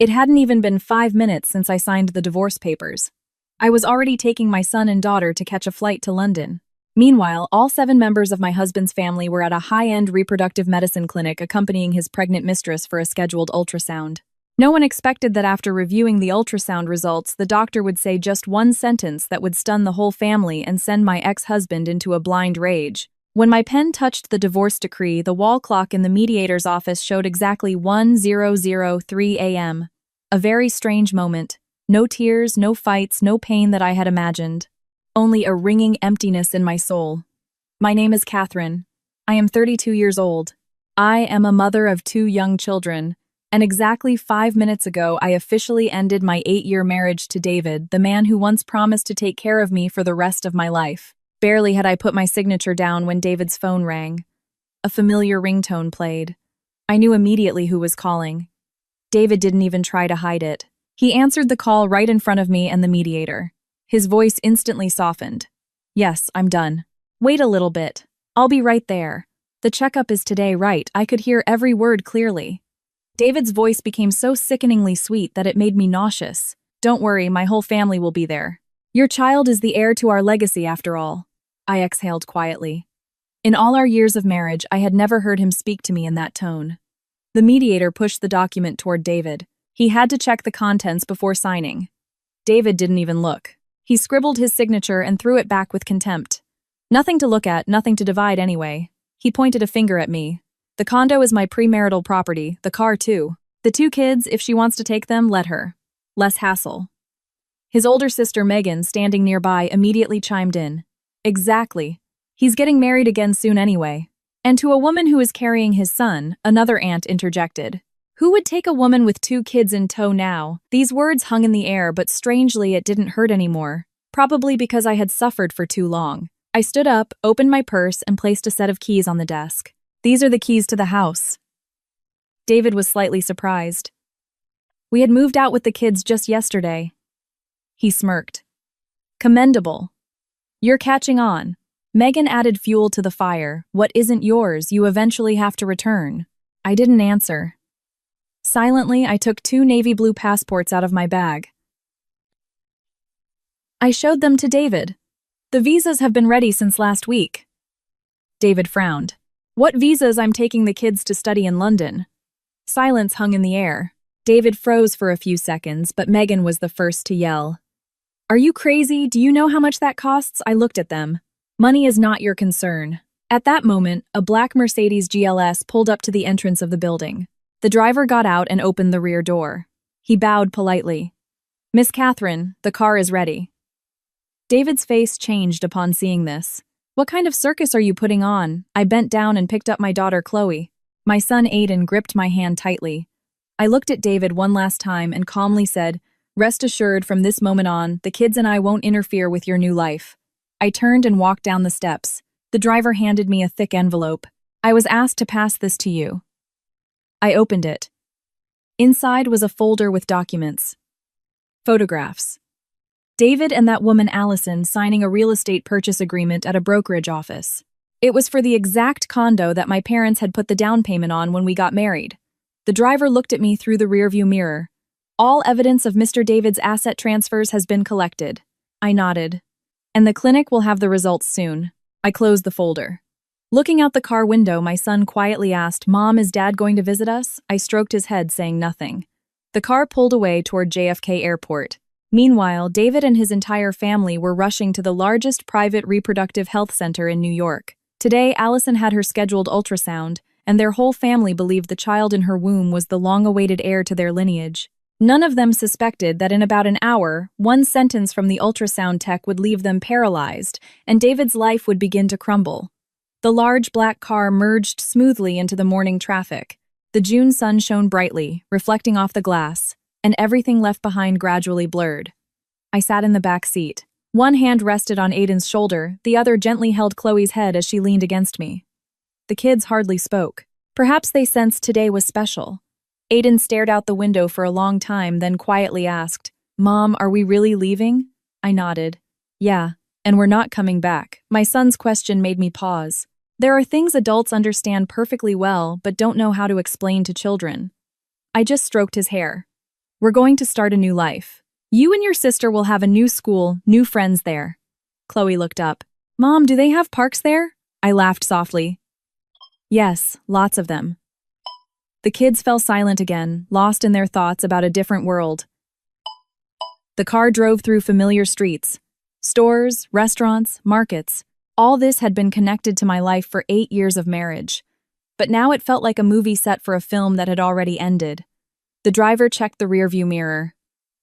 It hadn't even been 5 minutes since I signed the divorce papers. I was already taking my son and daughter to catch a flight to London. Meanwhile, all 7 members of my husband's family were at a high-end reproductive medicine clinic accompanying his pregnant mistress for a scheduled ultrasound. No one expected that after reviewing the ultrasound results, the doctor would say just one sentence that would stun the whole family and send my ex-husband into a blind rage. When my pen touched the divorce decree, the wall clock in the mediator's office showed exactly 10:03 a.m. A very strange moment. No tears, no fights, no pain that I had imagined. Only a ringing emptiness in my soul. My name is Catherine. I am 32 years old. I am a mother of 2 young children. And exactly 5 minutes ago, I officially ended my 8-year marriage to David, the man who once promised to take care of me for the rest of my life. Barely had I put my signature down when David's phone rang. A familiar ringtone played. I knew immediately who was calling. David didn't even try to hide it. He answered the call right in front of me and the mediator. His voice instantly softened. Yes, I'm done. Wait a little bit. I'll be right there. The checkup is today, right? I could hear every word clearly. David's voice became so sickeningly sweet that it made me nauseous. Don't worry, my whole family will be there. Your child is the heir to our legacy after all. I exhaled quietly. In all our years of marriage, I had never heard him speak to me in that tone. The mediator pushed the document toward David. He had to check the contents before signing. David didn't even look. He scribbled his signature and threw it back with contempt. Nothing to look at, nothing to divide anyway. He pointed a finger at me. The condo is my premarital property, the car too. The 2 kids, if she wants to take them, let her. Less hassle. His older sister Megan, standing nearby, immediately chimed in. Exactly. He's getting married again soon anyway. And to a woman who is carrying his son, another aunt interjected. Who would take a woman with 2 kids in tow now? These words hung in the air, but strangely it didn't hurt anymore. Probably because I had suffered for too long. I stood up, opened my purse, and placed a set of keys on the desk. These are the keys to the house. David was slightly surprised. We had moved out with the kids just yesterday. He smirked. Commendable. You're catching on. Megan added fuel to the fire. What isn't yours, you eventually have to return. I didn't answer. Silently, I took 2 navy blue passports out of my bag. I showed them to David. The visas have been ready since last week. David frowned. What visas? I'm taking the kids to study in London. Silence hung in the air. David froze for a few seconds, but Megan was the first to yell. Are you crazy? Do you know how much that costs? I looked at them. Money is not your concern. At that moment, a black Mercedes GLS pulled up to the entrance of the building. The driver got out and opened the rear door. He bowed politely. Miss Catherine, the car is ready. David's face changed upon seeing this. What kind of circus are you putting on? I bent down and picked up my daughter Chloe. My son Aiden gripped my hand tightly. I looked at David one last time and calmly said, Rest assured, from this moment on, the kids and I won't interfere with your new life. I turned and walked down the steps. The driver handed me a thick envelope. I was asked to pass this to you. I opened it. Inside was a folder with documents. Photographs. David and that woman Allison signing a real estate purchase agreement at a brokerage office. It was for the exact condo that my parents had put the down payment on when we got married. The driver looked at me through the rearview mirror. All evidence of Mr. David's asset transfers has been collected. I nodded. And the clinic will have the results soon. I closed the folder. Looking out the car window, my son quietly asked, Mom, is Dad going to visit us? I stroked his head, saying nothing. The car pulled away toward JFK Airport. Meanwhile, David and his entire family were rushing to the largest private reproductive health center in New York. Today, Allison had her scheduled ultrasound, and their whole family believed the child in her womb was the long-awaited heir to their lineage. None of them suspected that in about an hour, one sentence from the ultrasound tech would leave them paralyzed, and David's life would begin to crumble. The large black car merged smoothly into the morning traffic. The June sun shone brightly, reflecting off the glass, and everything left behind gradually blurred. I sat in the back seat. One hand rested on Aiden's shoulder, the other gently held Chloe's head as she leaned against me. The kids hardly spoke. Perhaps they sensed today was special. Aiden stared out the window for a long time, then quietly asked, Mom, are we really leaving? I nodded. Yeah, and we're not coming back. My son's question made me pause. There are things adults understand perfectly well, but don't know how to explain to children. I just stroked his hair. We're going to start a new life. You and your sister will have a new school, new friends there. Chloe looked up. Mom, do they have parks there? I laughed softly. Yes, lots of them. The kids fell silent again, lost in their thoughts about a different world. The car drove through familiar streets. Stores, restaurants, markets. All this had been connected to my life for 8 years of marriage. But now it felt like a movie set for a film that had already ended. The driver checked the rearview mirror.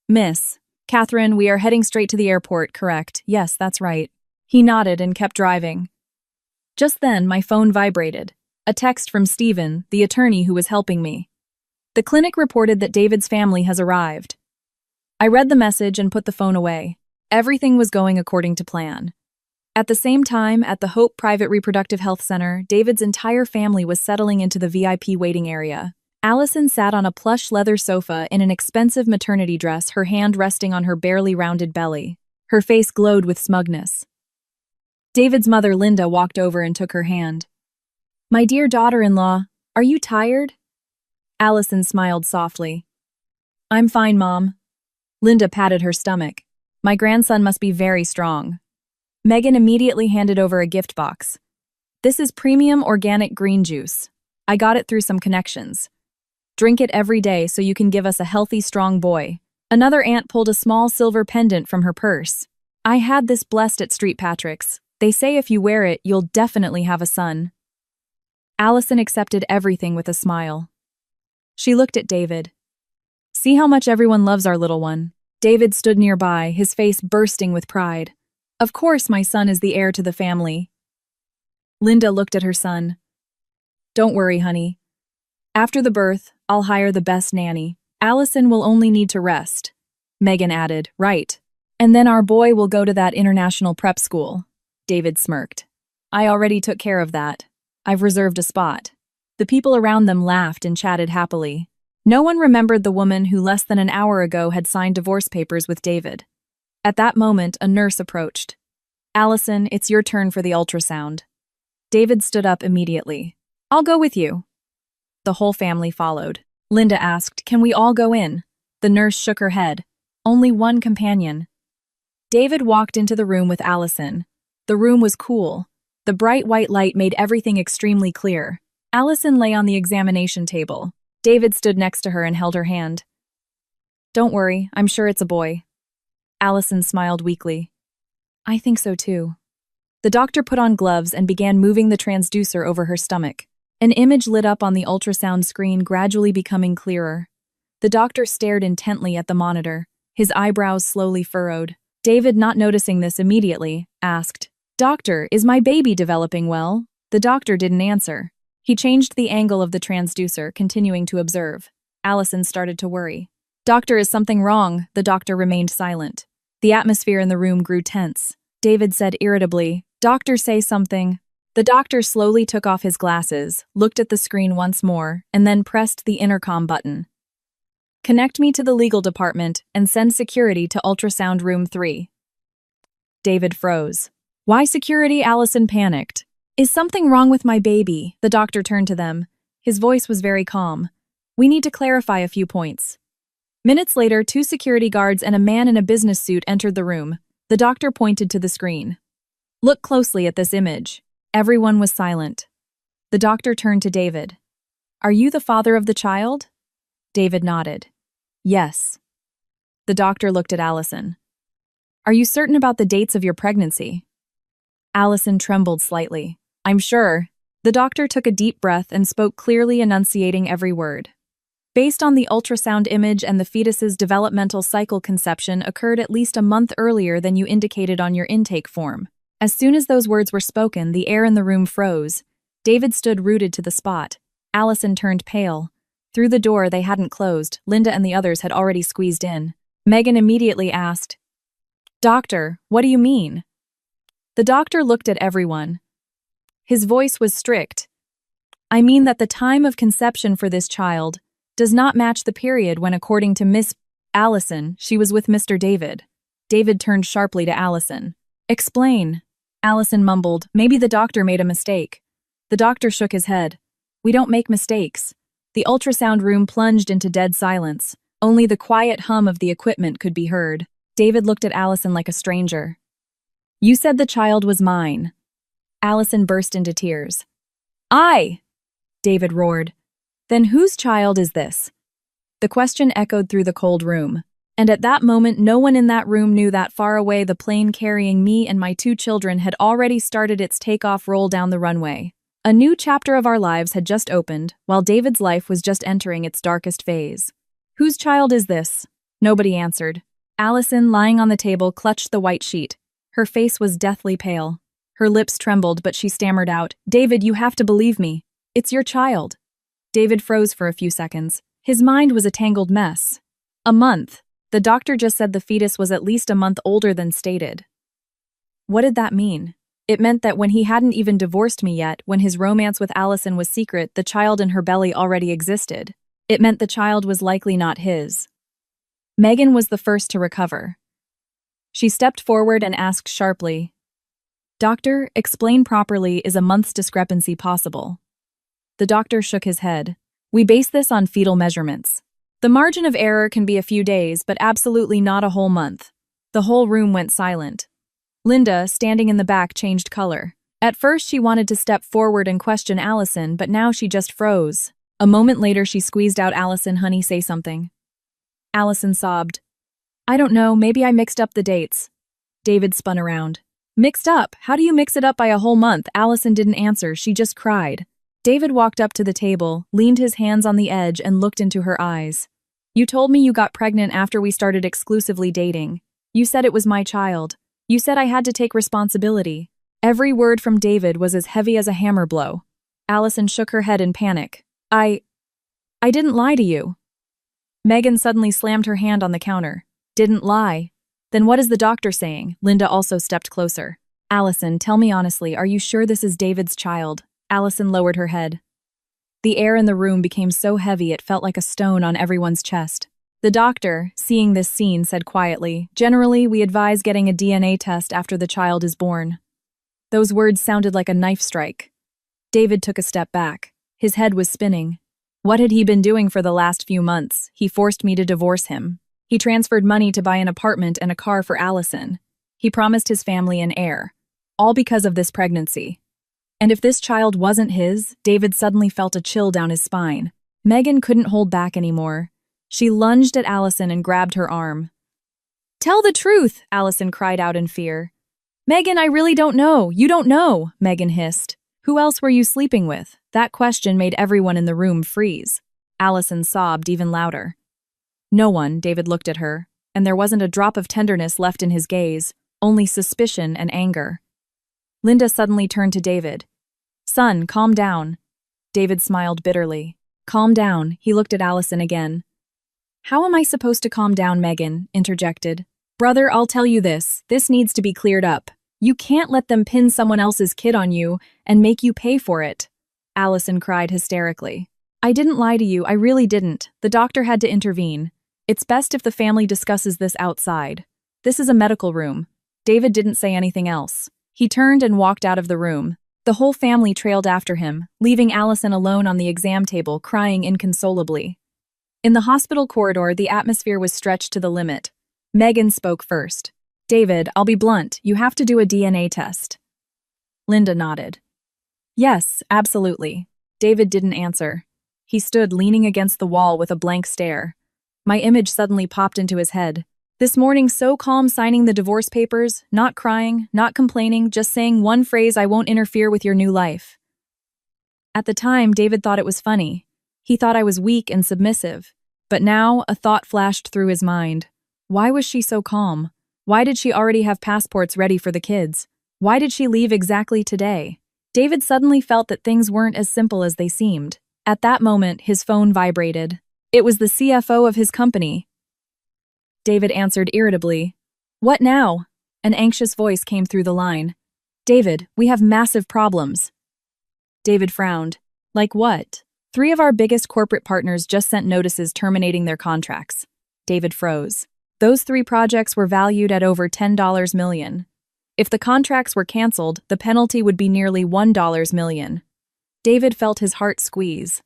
Miss, Catherine, we are heading straight to the airport, correct? Yes, that's right. He nodded and kept driving. Just then, my phone vibrated. A text from Stephen, the attorney who was helping me. The clinic reported that David's family has arrived. I read the message and put the phone away. Everything was going according to plan. At the same time, at the Hope Private Reproductive Health Center, David's entire family was settling into the VIP waiting area. Allison sat on a plush leather sofa in an expensive maternity dress, her hand resting on her barely rounded belly. Her face glowed with smugness. David's mother, Linda, walked over and took her hand. My dear daughter-in-law, are you tired? Allison smiled softly. I'm fine, Mom. Linda patted her stomach. My grandson must be very strong. Megan immediately handed over a gift box. This is premium organic green juice. I got it through some connections. Drink it every day so you can give us a healthy, strong boy. Another aunt pulled a small silver pendant from her purse. I had this blessed at St. Patrick's. They say if you wear it, you'll definitely have a son. Allison accepted everything with a smile. She looked at David. See how much everyone loves our little one. David stood nearby, his face bursting with pride. Of course my son is the heir to the family. Linda looked at her son. Don't worry, honey. After the birth, I'll hire the best nanny. Allison will only need to rest. Megan added, right. And then our boy will go to that international prep school. David smirked. I already took care of that. I've reserved a spot. The people around them laughed and chatted happily. No one remembered the woman who less than an hour ago had signed divorce papers with David. At that moment, a nurse approached. Allison, it's your turn for the ultrasound. David stood up immediately. I'll go with you. The whole family followed. Linda asked, can we all go in? The nurse shook her head. Only one companion. David walked into the room with Allison. The room was cool. The bright white light made everything extremely clear. Allison lay on the examination table. David stood next to her and held her hand. Don't worry, I'm sure it's a boy. Allison smiled weakly. I think so too. The doctor put on gloves and began moving the transducer over her stomach. An image lit up on the ultrasound screen, gradually becoming clearer. The doctor stared intently at the monitor, his eyebrows slowly furrowed. David, not noticing this immediately, asked, Doctor, is my baby developing well? The doctor didn't answer. He changed the angle of the transducer, continuing to observe. Allison started to worry. Doctor, is something wrong? The doctor remained silent. The atmosphere in the room grew tense. David said irritably, Doctor, say something. The doctor slowly took off his glasses, looked at the screen once more, and then pressed the intercom button. Connect me to the legal department and send security to ultrasound room 3. David froze. Why security? Allison panicked. Is something wrong with my baby? The doctor turned to them. His voice was very calm. We need to clarify a few points. Minutes later, 2 security guards and a man in a business suit entered the room. The doctor pointed to the screen. Look closely at this image. Everyone was silent. The doctor turned to David. Are you the father of the child? David nodded. Yes. The doctor looked at Allison. Are you certain about the dates of your pregnancy? Allison trembled slightly. I'm sure. The doctor took a deep breath and spoke clearly, enunciating every word. Based on the ultrasound image and the fetus's developmental cycle, conception occurred at least a month earlier than you indicated on your intake form. As soon as those words were spoken, the air in the room froze. David stood rooted to the spot. Allison turned pale. Through the door they hadn't closed, Linda and the others had already squeezed in. Megan immediately asked, Doctor, what do you mean? The doctor looked at everyone. His voice was strict. I mean that the time of conception for this child does not match the period when, according to Miss Allison, she was with Mr. David. David turned sharply to Allison. Explain. Allison mumbled, maybe the doctor made a mistake. The doctor shook his head. We don't make mistakes. The ultrasound room plunged into dead silence. Only the quiet hum of the equipment could be heard. David looked at Allison like a stranger. "You said the child was mine." Allison burst into tears. "I!" David roared. "Then whose child is this?" The question echoed through the cold room. And at that moment, no one in that room knew that far away the plane carrying me and my 2 children had already started its takeoff roll down the runway. A new chapter of our lives had just opened, while David's life was just entering its darkest phase. "Whose child is this?" Nobody answered. Allison, lying on the table, clutched the white sheet. Her face was deathly pale. Her lips trembled, but she stammered out, "David, you have to believe me. It's your child." David froze for a few seconds. His mind was a tangled mess. A month. The doctor just said the fetus was at least a month older than stated. What did that mean? It meant that when he hadn't even divorced me yet, when his romance with Allison was secret, the child in her belly already existed. It meant the child was likely not his. Megan was the first to recover. She stepped forward and asked sharply, "Doctor, explain properly, is a month's discrepancy possible?" The doctor shook his head. "We base this on fetal measurements. The margin of error can be a few days, but absolutely not a whole month." The whole room went silent. Linda, standing in the back, changed color. At first she wanted to step forward and question Allison, but now she just froze. A moment later she squeezed out, "Allison, honey, say something." Allison sobbed. "I don't know, maybe I mixed up the dates." David spun around. "Mixed up? How do you mix it up by a whole month?" Allison didn't answer, she just cried. David walked up to the table, leaned his hands on the edge, and looked into her eyes. "You told me you got pregnant after we started exclusively dating. You said it was my child. You said I had to take responsibility." Every word from David was as heavy as a hammer blow. Allison shook her head in panic. I didn't lie to you." Megan suddenly slammed her hand on the counter. "Didn't lie? Then what is the doctor saying?" Linda also stepped closer. "Allison, tell me honestly, are you sure this is David's child?" Allison lowered her head. The air in the room became so heavy it felt like a stone on everyone's chest. The doctor, seeing this scene, said quietly, "Generally, we advise getting a DNA test after the child is born." Those words sounded like a knife strike. David took a step back. His head was spinning. What had he been doing for the last few months? He forced me to divorce him. He transferred money to buy an apartment and a car for Allison. He promised his family an heir. All because of this pregnancy. And if this child wasn't his, David suddenly felt a chill down his spine. Megan couldn't hold back anymore. She lunged at Allison and grabbed her arm. "Tell the truth!" Allison cried out in fear. "Megan, I really don't know. You don't know," Megan hissed. "Who else were you sleeping with?" That question made everyone in the room freeze. Allison sobbed even louder. "No one," David looked at her, and there wasn't a drop of tenderness left in his gaze, only suspicion and anger. Linda suddenly turned to David. "Son, calm down." David smiled bitterly. "Calm down." He looked at Allison again. "How am I supposed to calm down?" Megan interjected. "Brother, I'll tell you this. This needs to be cleared up. You can't let them pin someone else's kid on you and make you pay for it." Allison cried hysterically. "I didn't lie to you, I really didn't. The doctor had to intervene. It's best if the family discusses this outside. This is a medical room." David didn't say anything else. He turned and walked out of the room. The whole family trailed after him, leaving Allison alone on the exam table, crying inconsolably. In the hospital corridor, the atmosphere was stretched to the limit. Megan spoke first. "David, I'll be blunt, you have to do a DNA test." Linda nodded. "Yes, absolutely." David didn't answer. He stood leaning against the wall with a blank stare. My image suddenly popped into his head. This morning, so calm, signing the divorce papers, not crying, not complaining, just saying one phrase, "I won't interfere with your new life." At the time, David thought it was funny. He thought I was weak and submissive. But now, a thought flashed through his mind. Why was she so calm? Why did she already have passports ready for the kids? Why did she leave exactly today? David suddenly felt that things weren't as simple as they seemed. At that moment, his phone vibrated. It was the CFO of his company. David answered irritably. "What now?" An anxious voice came through the line. "David, we have massive problems." David frowned. "Like what?" "3 of our biggest corporate partners just sent notices terminating their contracts." David froze. Those 3 projects were valued at over $10 million. If the contracts were canceled, the penalty would be nearly $1 million. David felt his heart squeeze.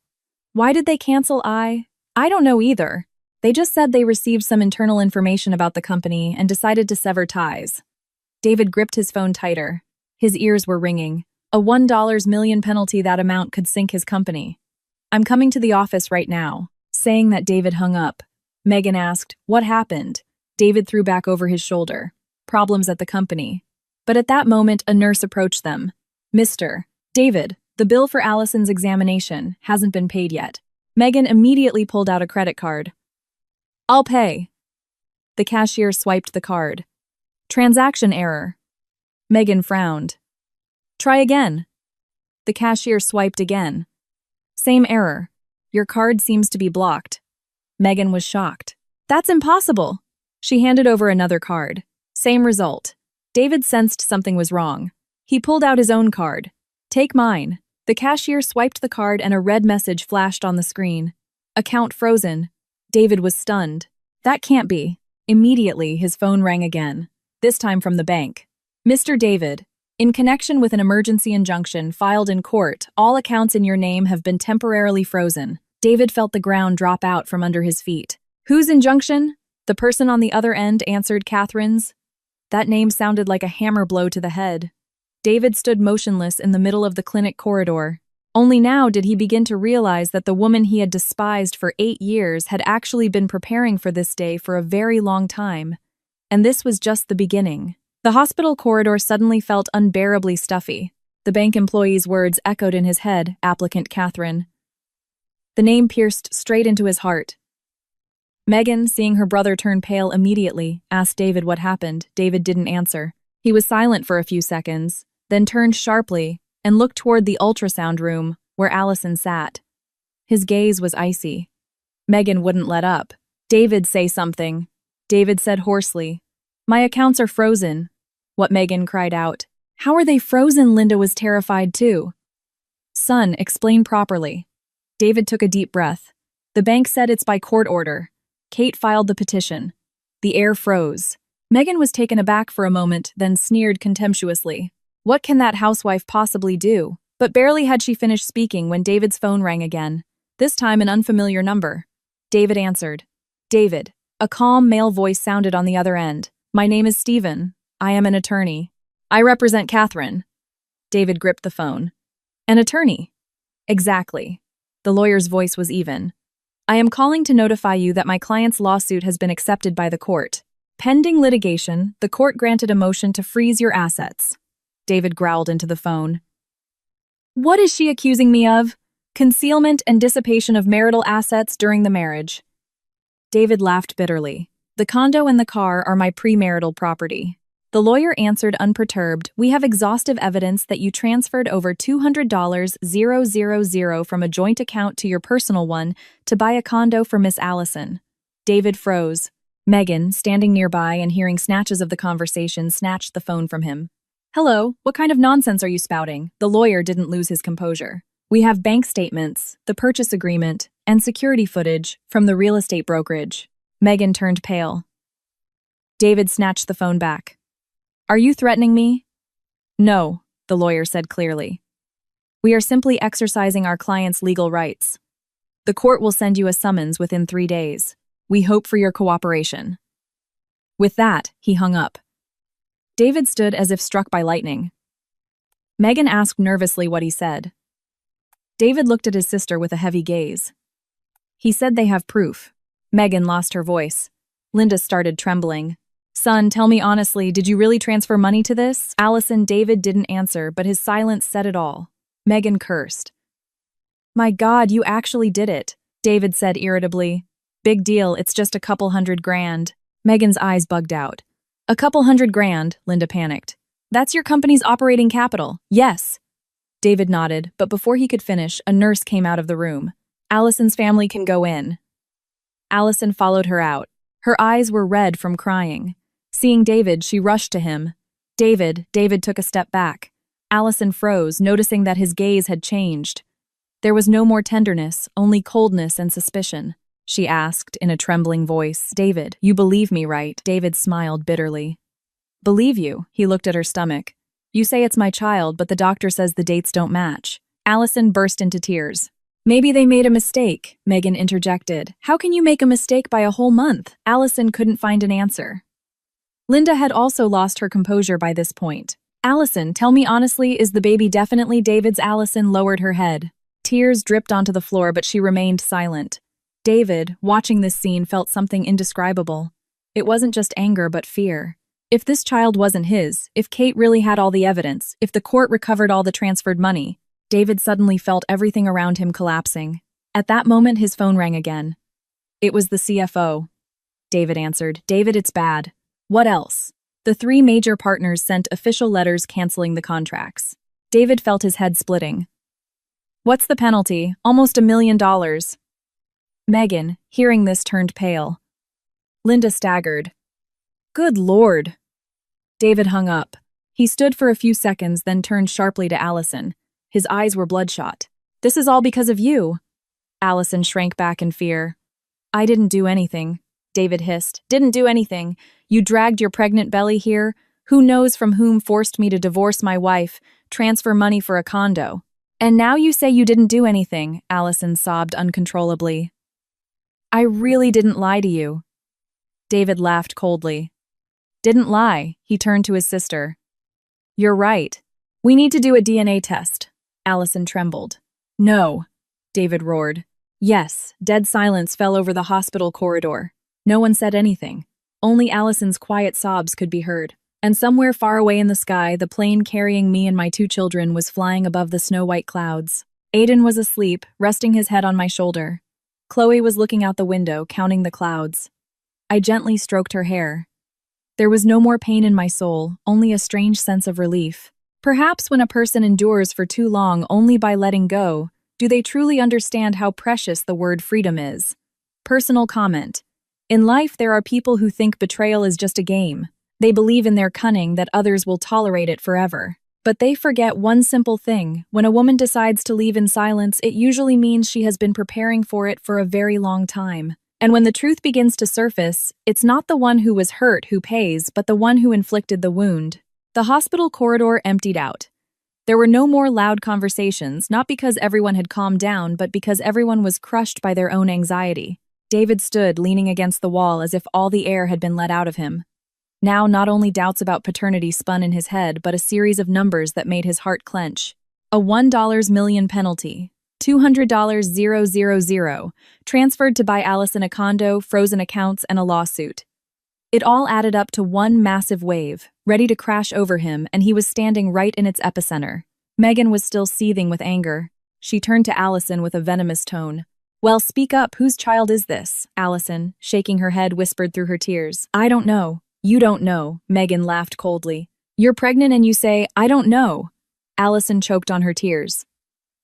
Why did they cancel? I don't know either. They just said they received some internal information about the company and decided to sever ties. David gripped his phone tighter. His ears were ringing. A $1 million penalty that amount could sink his company. I'm coming to the office right now. Saying that, David hung up. Megan asked, "What happened?" David threw back over his shoulder. "Problems at the company." But at that moment, a nurse approached them. "Mr. David, the bill for Allison's examination hasn't been paid yet." Megan immediately pulled out a credit card. "I'll pay." The cashier swiped the card. "Transaction error." Megan frowned. "Try again." The cashier swiped again. "Same error. Your card seems to be blocked." Megan was shocked. "That's impossible." She handed over another card. Same result. David sensed something was wrong. He pulled out his own card. "Take mine." The cashier swiped the card and a red message flashed on the screen. "Account frozen." David was stunned. That can't be. Immediately, his phone rang again. This time from the bank. "Mr. David, in connection with an emergency injunction filed in court, all accounts in your name have been temporarily frozen." David felt the ground drop out from under his feet. "Whose injunction?" The person on the other end answered Catherine's. That name sounded like a hammer blow to the head. David stood motionless in the middle of the clinic corridor. Only now did he begin to realize that the woman he had despised for 8 years had actually been preparing for this day for a very long time. And this was just the beginning. The hospital corridor suddenly felt unbearably stuffy. The bank employee's words echoed in his head, "Applicant Catherine." The name pierced straight into his heart. Megan, seeing her brother turn pale immediately, asked David what happened. David didn't answer. He was silent for a few seconds, then turned sharply and looked toward the ultrasound room where Allison sat. His gaze was icy. Megan wouldn't let up. "David, say something." David said hoarsely, "My accounts are frozen." What Megan cried out. "How are they frozen?" Linda was terrified too. "Son, explain properly." David took a deep breath. "The bank said it's by court order." Kate filed the petition. The air froze. Megan was taken aback for a moment, then sneered contemptuously. What can that housewife possibly do? But barely had she finished speaking when David's phone rang again. This time an unfamiliar number. David answered. "David." A calm male voice sounded on the other end. "My name is Stephen. I am an attorney. I represent Catherine." David gripped the phone. "An attorney?" "Exactly." The lawyer's voice was even. "I am calling to notify you that my client's lawsuit has been accepted by the court. Pending litigation, the court granted a motion to freeze your assets." David growled into the phone. "What is she accusing me of?" "Concealment and dissipation of marital assets during the marriage." David laughed bitterly. "The condo and the car are my premarital property." The lawyer answered unperturbed, "We have exhaustive evidence that you transferred over $200,000 from a joint account to your personal one to buy a condo for Miss Allison." David froze. Megan, standing nearby and hearing snatches of the conversation, snatched the phone from him. "Hello, what kind of nonsense are you spouting?" The lawyer didn't lose his composure. "We have bank statements, the purchase agreement, and security footage from the real estate brokerage." Megan turned pale. David snatched the phone back. "Are you threatening me?" "No," the lawyer said clearly. "We are simply exercising our client's legal rights. The court will send you a summons within 3 days. We hope for your cooperation." With that, he hung up. David stood as if struck by lightning. Megan asked nervously what he said. David looked at his sister with a heavy gaze. "He said they have proof." Megan lost her voice. Linda started trembling. "Son, tell me honestly, did you really transfer money to this?" Allison. David didn't answer, but his silence said it all. Megan cursed. "My God, you actually did it," David said irritably. "Big deal, it's just a couple $100,000. Megan's eyes bugged out. "A couple $100,000, Linda panicked. "That's your company's operating capital." "Yes." David nodded, but before he could finish, a nurse came out of the room. "Allison's family can go in." Allison followed her out. Her eyes were red from crying. Seeing David, she rushed to him. "David." David took a step back. Allison froze, noticing that his gaze had changed. There was no more tenderness, only coldness and suspicion. She asked in a trembling voice, "David, you believe me, right?" David smiled bitterly. "Believe you?" He looked at her stomach. "You say it's my child, but the doctor says the dates don't match." Allison burst into tears. Maybe they made a mistake, Megan interjected. How can you make a mistake by a whole month? Allison couldn't find an answer. Linda had also lost her composure by this point. Allison, tell me honestly, is the baby definitely David's? Allison lowered her head. Tears dripped onto the floor, but she remained silent. David, watching this scene, felt something indescribable. It wasn't just anger, but fear. If this child wasn't his, if Kate really had all the evidence, if the court recovered all the transferred money, David suddenly felt everything around him collapsing. At that moment, his phone rang again. It was the CFO. David answered. David, it's bad. What else? The three major partners sent official letters canceling the contracts. David felt his head splitting. What's the penalty? Almost $1 million. Megan, hearing this, turned pale. Linda staggered. Good Lord. David hung up. He stood for a few seconds, then turned sharply to Allison. His eyes were bloodshot. This is all because of you. Allison shrank back in fear. I didn't do anything, David hissed. Didn't do anything. You dragged your pregnant belly here. Who knows from whom forced me to divorce my wife, transfer money for a condo. And now you say you didn't do anything, Allison sobbed uncontrollably. I really didn't lie to you. David laughed coldly. Didn't lie, he turned to his sister. You're right. We need to do a DNA test. Allison trembled. No, David roared. Yes, dead silence fell over the hospital corridor. No one said anything. Only Allison's quiet sobs could be heard. And somewhere far away in the sky, the plane carrying me and my 2 children was flying above the snow-white clouds. Aiden was asleep, resting his head on my shoulder. Chloe was looking out the window, counting the clouds. I gently stroked her hair. There was no more pain in my soul, only a strange sense of relief. Perhaps when a person endures for too long only by letting go, do they truly understand how precious the word freedom is? Personal comment. In life, there are people who think betrayal is just a game. They believe in their cunning that others will tolerate it forever. But they forget one simple thing. When a woman decides to leave in silence, it usually means she has been preparing for it for a very long time. And when the truth begins to surface, it's not the one who was hurt who pays, but the one who inflicted the wound. The hospital corridor emptied out. There were no more loud conversations, not because everyone had calmed down, but because everyone was crushed by their own anxiety. David stood, leaning against the wall as if all the air had been let out of him. Now not only doubts about paternity spun in his head, but a series of numbers that made his heart clench. A $1 million penalty, $200 000, transferred to buy Allison a condo, frozen accounts, and a lawsuit. It all added up to one massive wave, ready to crash over him, and he was standing right in its epicenter. Megan was still seething with anger. She turned to Allison with a venomous tone. Well, speak up, whose child is this? Allison, shaking her head, whispered through her tears. I don't know. You don't know, Megan laughed coldly. You're pregnant and you say, I don't know. Allison choked on her tears.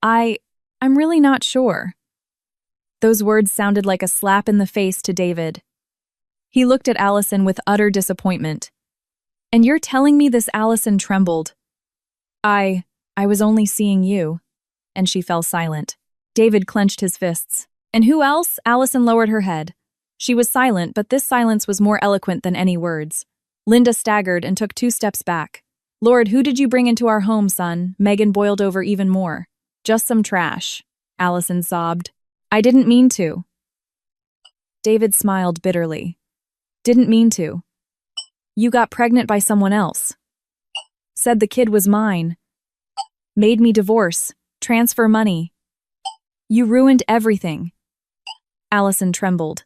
I'm really not sure. Those words sounded like a slap in the face to David. He looked at Allison with utter disappointment. And you're telling me this? Allison trembled. I was only seeing you. And she fell silent. David clenched his fists. And who else? Allison lowered her head. She was silent, but this silence was more eloquent than any words. Linda staggered and took 2 steps back. Lord, who did you bring into our home, son? Megan boiled over even more. Just some trash, Allison sobbed. I didn't mean to. David smiled bitterly. Didn't mean to. You got pregnant by someone else. Said the kid was mine. Made me divorce, transfer money. You ruined everything. Allison trembled.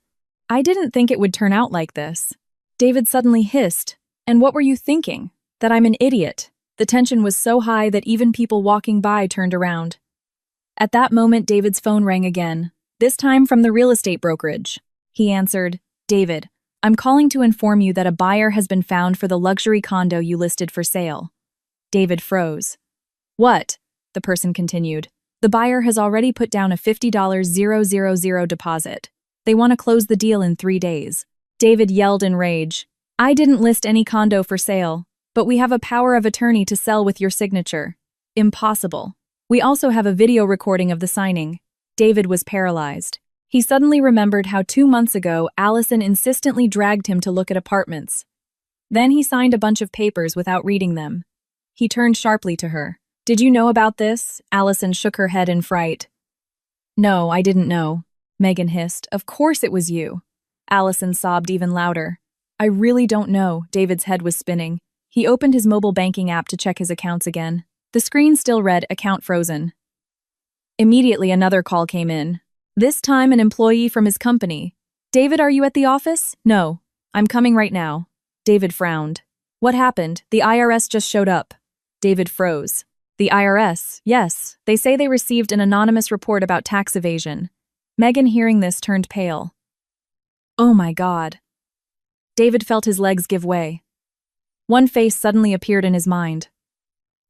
I didn't think it would turn out like this. David suddenly hissed. And what were you thinking? That I'm an idiot. The tension was so high that even people walking by turned around. At that moment, David's phone rang again, this time from the real estate brokerage. He answered, David, I'm calling to inform you that a buyer has been found for the luxury condo you listed for sale. David froze. What? The person continued. The buyer has already put down a $50 000 deposit. They want to close the deal in 3 days. David yelled in rage. I didn't list any condo for sale, but we have a power of attorney to sell with your signature. Impossible. We also have a video recording of the signing. David was paralyzed. He suddenly remembered how 2 months ago Allison insistently dragged him to look at apartments. Then he signed a bunch of papers without reading them. He turned sharply to her. Did you know about this? Allison shook her head in fright. No, I didn't know. Megan hissed. Of course it was you. Allison sobbed even louder. I really don't know. David's head was spinning. He opened his mobile banking app to check his accounts again. The screen still read, account frozen. Immediately another call came in. This time an employee from his company. David, are you at the office? No. I'm coming right now. David frowned. What happened? The IRS just showed up. David froze. The IRS, yes. They say they received an anonymous report about tax evasion. Megan, hearing this, turned pale. Oh my God. David felt his legs give way. One face suddenly appeared in his mind.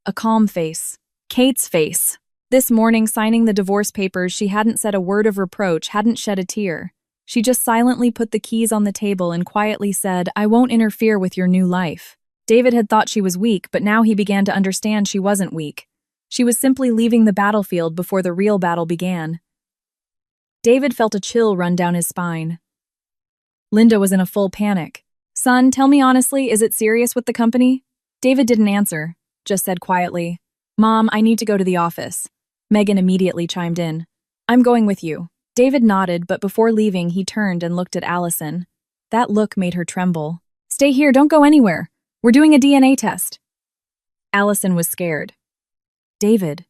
A calm face. Kate's face. This morning, signing the divorce papers, she hadn't said a word of reproach, hadn't shed a tear. She just silently put the keys on the table and quietly said, I won't interfere with your new life. David had thought she was weak, but now he began to understand she wasn't weak. She was simply leaving the battlefield before the real battle began. David felt a chill run down his spine. Linda was in a full panic. Son, tell me honestly, is it serious with the company? David didn't answer, just said quietly, Mom, I need to go to the office. Megan immediately chimed in. I'm going with you. David nodded, but before leaving, he turned and looked at Allison. That look made her tremble. Stay here, don't go anywhere. We're doing a DNA test. Allison was scared. David,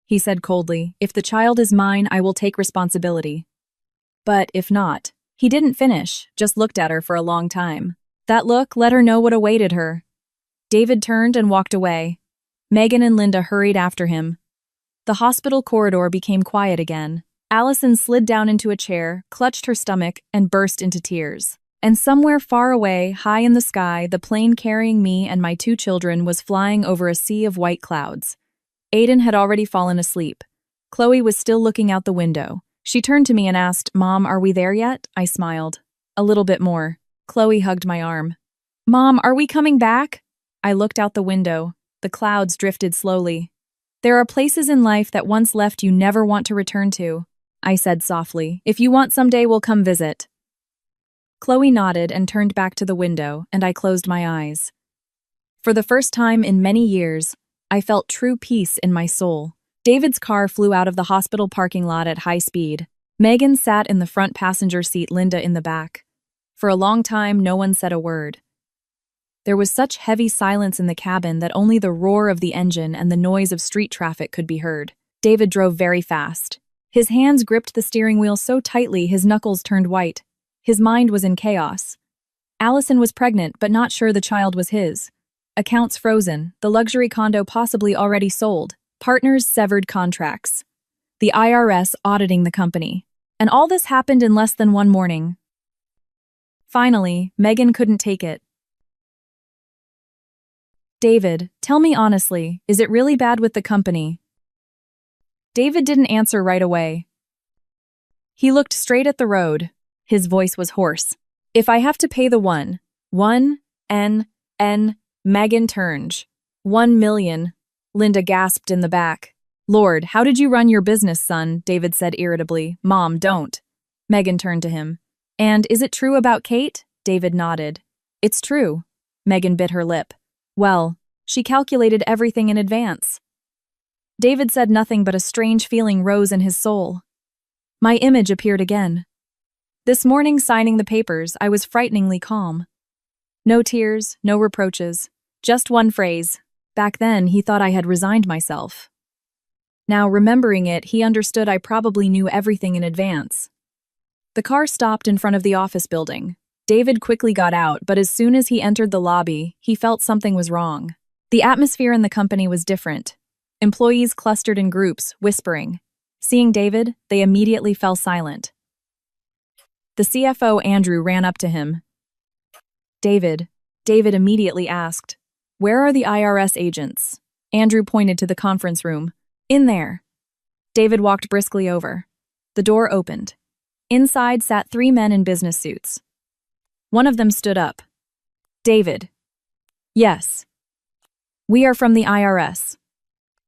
he said coldly, if the child is mine, I will take responsibility. But if not, he didn't finish, just looked at her for a long time. That look let her know what awaited her. David turned and walked away. Megan and Linda hurried after him. The hospital corridor became quiet again. Allison slid down into a chair, clutched her stomach, and burst into tears. And somewhere far away, high in the sky, the plane carrying me and my 2 children was flying over a sea of white clouds. Aiden had already fallen asleep. Chloe was still looking out the window. She turned to me and asked, Mom, are we there yet? I smiled. A little bit more. Chloe hugged my arm. Mom, are we coming back? I looked out the window. The clouds drifted slowly. There are places in life that once left you never want to return to, I said softly. If you want someday, we'll come visit. Chloe nodded and turned back to the window, and I closed my eyes. For the first time in many years, I felt true peace in my soul. David's car flew out of the hospital parking lot at high speed. Megan sat in the front passenger seat, Linda in the back. For a long time, no one said a word. There was such heavy silence in the cabin that only the roar of the engine and the noise of street traffic could be heard. David drove very fast. His hands gripped the steering wheel so tightly his knuckles turned white. His mind was in chaos. Allison was pregnant, but not sure the child was his. Accounts frozen, the luxury condo possibly already sold, partners severed contracts. The IRS auditing the company. And all this happened in less than one morning. Finally, Megan couldn't take it. David, tell me honestly, is it really bad with the company? David didn't answer right away. He looked straight at the road. His voice was hoarse. If I have to pay the Megan turned. 1 million. Linda gasped in the back. Lord, how did you run your business, son? David said irritably. Mom, don't. Megan turned to him. And is it true about Kate? David nodded. It's true. Megan bit her lip. Well, she calculated everything in advance. David said nothing, but a strange feeling rose in his soul. My image appeared again. This morning, signing the papers, I was frighteningly calm. No tears, no reproaches, just one phrase. Back then, he thought I had resigned myself. Now, remembering it, he understood I probably knew everything in advance. The car stopped in front of the office building. David quickly got out, but as soon as he entered the lobby, he felt something was wrong. The atmosphere in the company was different. Employees clustered in groups, whispering. Seeing David, they immediately fell silent. The CFO, Andrew, ran up to him. David immediately asked, Where are the IRS agents? Andrew pointed to the conference room. In there. David walked briskly over. The door opened. Inside sat 3 men in business suits. One of them stood up. David. Yes. We are from the IRS.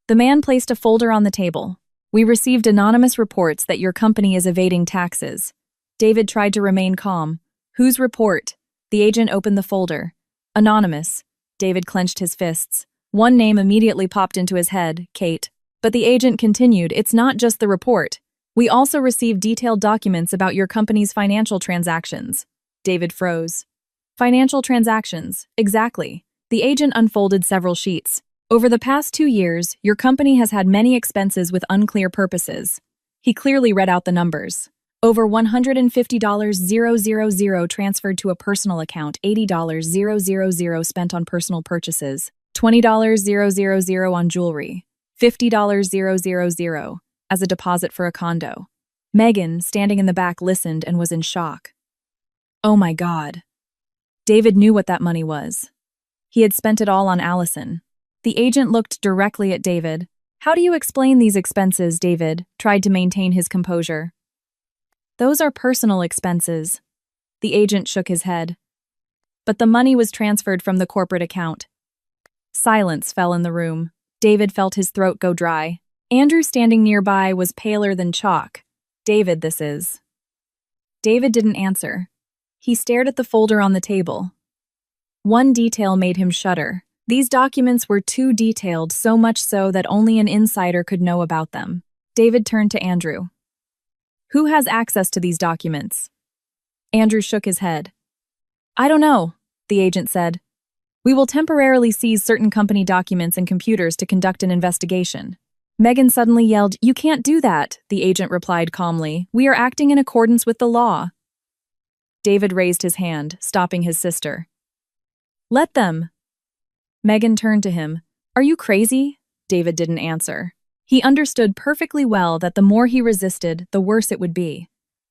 The man placed a folder on the table. We received anonymous reports that your company is evading taxes. David tried to remain calm. Whose report? The agent opened the folder. Anonymous. David clenched his fists. One name immediately popped into his head, Kate. But the agent continued, it's not just the report. We also received detailed documents about your company's financial transactions. David froze. Financial transactions, exactly. The agent unfolded several sheets. Over the past 2 years, your company has had many expenses with unclear purposes. He clearly read out the numbers. Over $150,000 transferred to a personal account, $80,000 spent on personal purchases, $20,000 on jewelry, $50,000 as a deposit for a condo. Megan, standing in the back, listened and was in shock. Oh my God. David knew what that money was. He had spent it all on Allison. The agent looked directly at David. How do you explain these expenses, David? Tried to maintain his composure. Those are personal expenses. The agent shook his head. But the money was transferred from the corporate account. Silence fell in the room. David felt his throat go dry. Andrew, standing nearby, was paler than chalk. David, this is. David didn't answer. He stared at the folder on the table. One detail made him shudder. These documents were too detailed, so much so that only an insider could know about them. David turned to Andrew. Who has access to these documents? Andrew shook his head. I don't know, the agent said. We will temporarily seize certain company documents and computers to conduct an investigation. Megan suddenly yelled, You can't do that, the agent replied calmly. We are acting in accordance with the law. David raised his hand, stopping his sister. Let them. Megan turned to him. Are you crazy? David didn't answer. He understood perfectly well that the more he resisted, the worse it would be.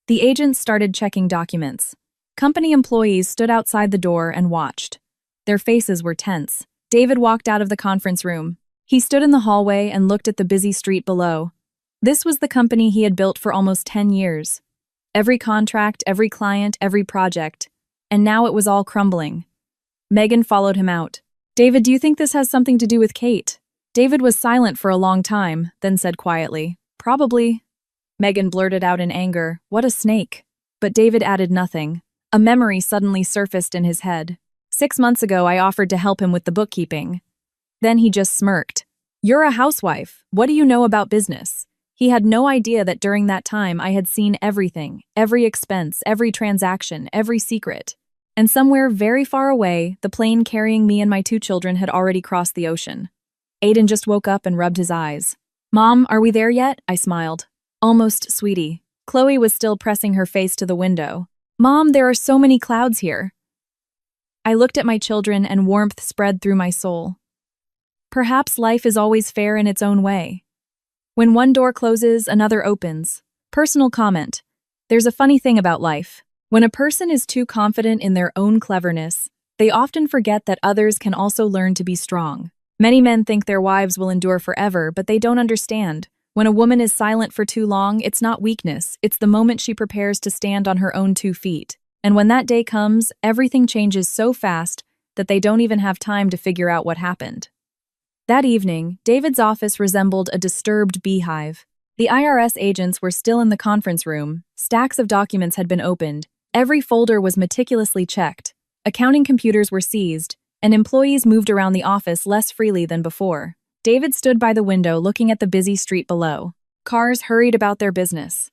The agents started checking documents. Company employees stood outside the door and watched. Their faces were tense. David walked out of the conference room. He stood in the hallway and looked at the busy street below. This was the company he had built for almost 10 years. Every contract, every client, every project. And now it was all crumbling. Megan followed him out. David, do you think this has something to do with Kate? David was silent for a long time, then said quietly, Probably. Megan blurted out in anger, What a snake. But David added nothing. A memory suddenly surfaced in his head. 6 months ago, I offered to help him with the bookkeeping. Then he just smirked. You're a housewife. What do you know about business? He had no idea that during that time I had seen everything, every expense, every transaction, every secret. And somewhere very far away, the plane carrying me and my 2 children had already crossed the ocean. Aiden just woke up and rubbed his eyes. Mom, are we there yet? I smiled. Almost, sweetie. Chloe was still pressing her face to the window. Mom, there are so many clouds here. I looked at my children and warmth spread through my soul. Perhaps life is always fair in its own way. When one door closes, another opens. Personal comment. There's a funny thing about life. When a person is too confident in their own cleverness, they often forget that others can also learn to be strong. Many men think their wives will endure forever, but they don't understand. When a woman is silent for too long, it's not weakness, it's the moment she prepares to stand on her own 2 feet. And when that day comes, everything changes so fast that they don't even have time to figure out what happened. That evening, David's office resembled a disturbed beehive. The IRS agents were still in the conference room, stacks of documents had been opened, every folder was meticulously checked, accounting computers were seized, and employees moved around the office less freely than before. David stood by the window looking at the busy street below. Cars hurried about their business.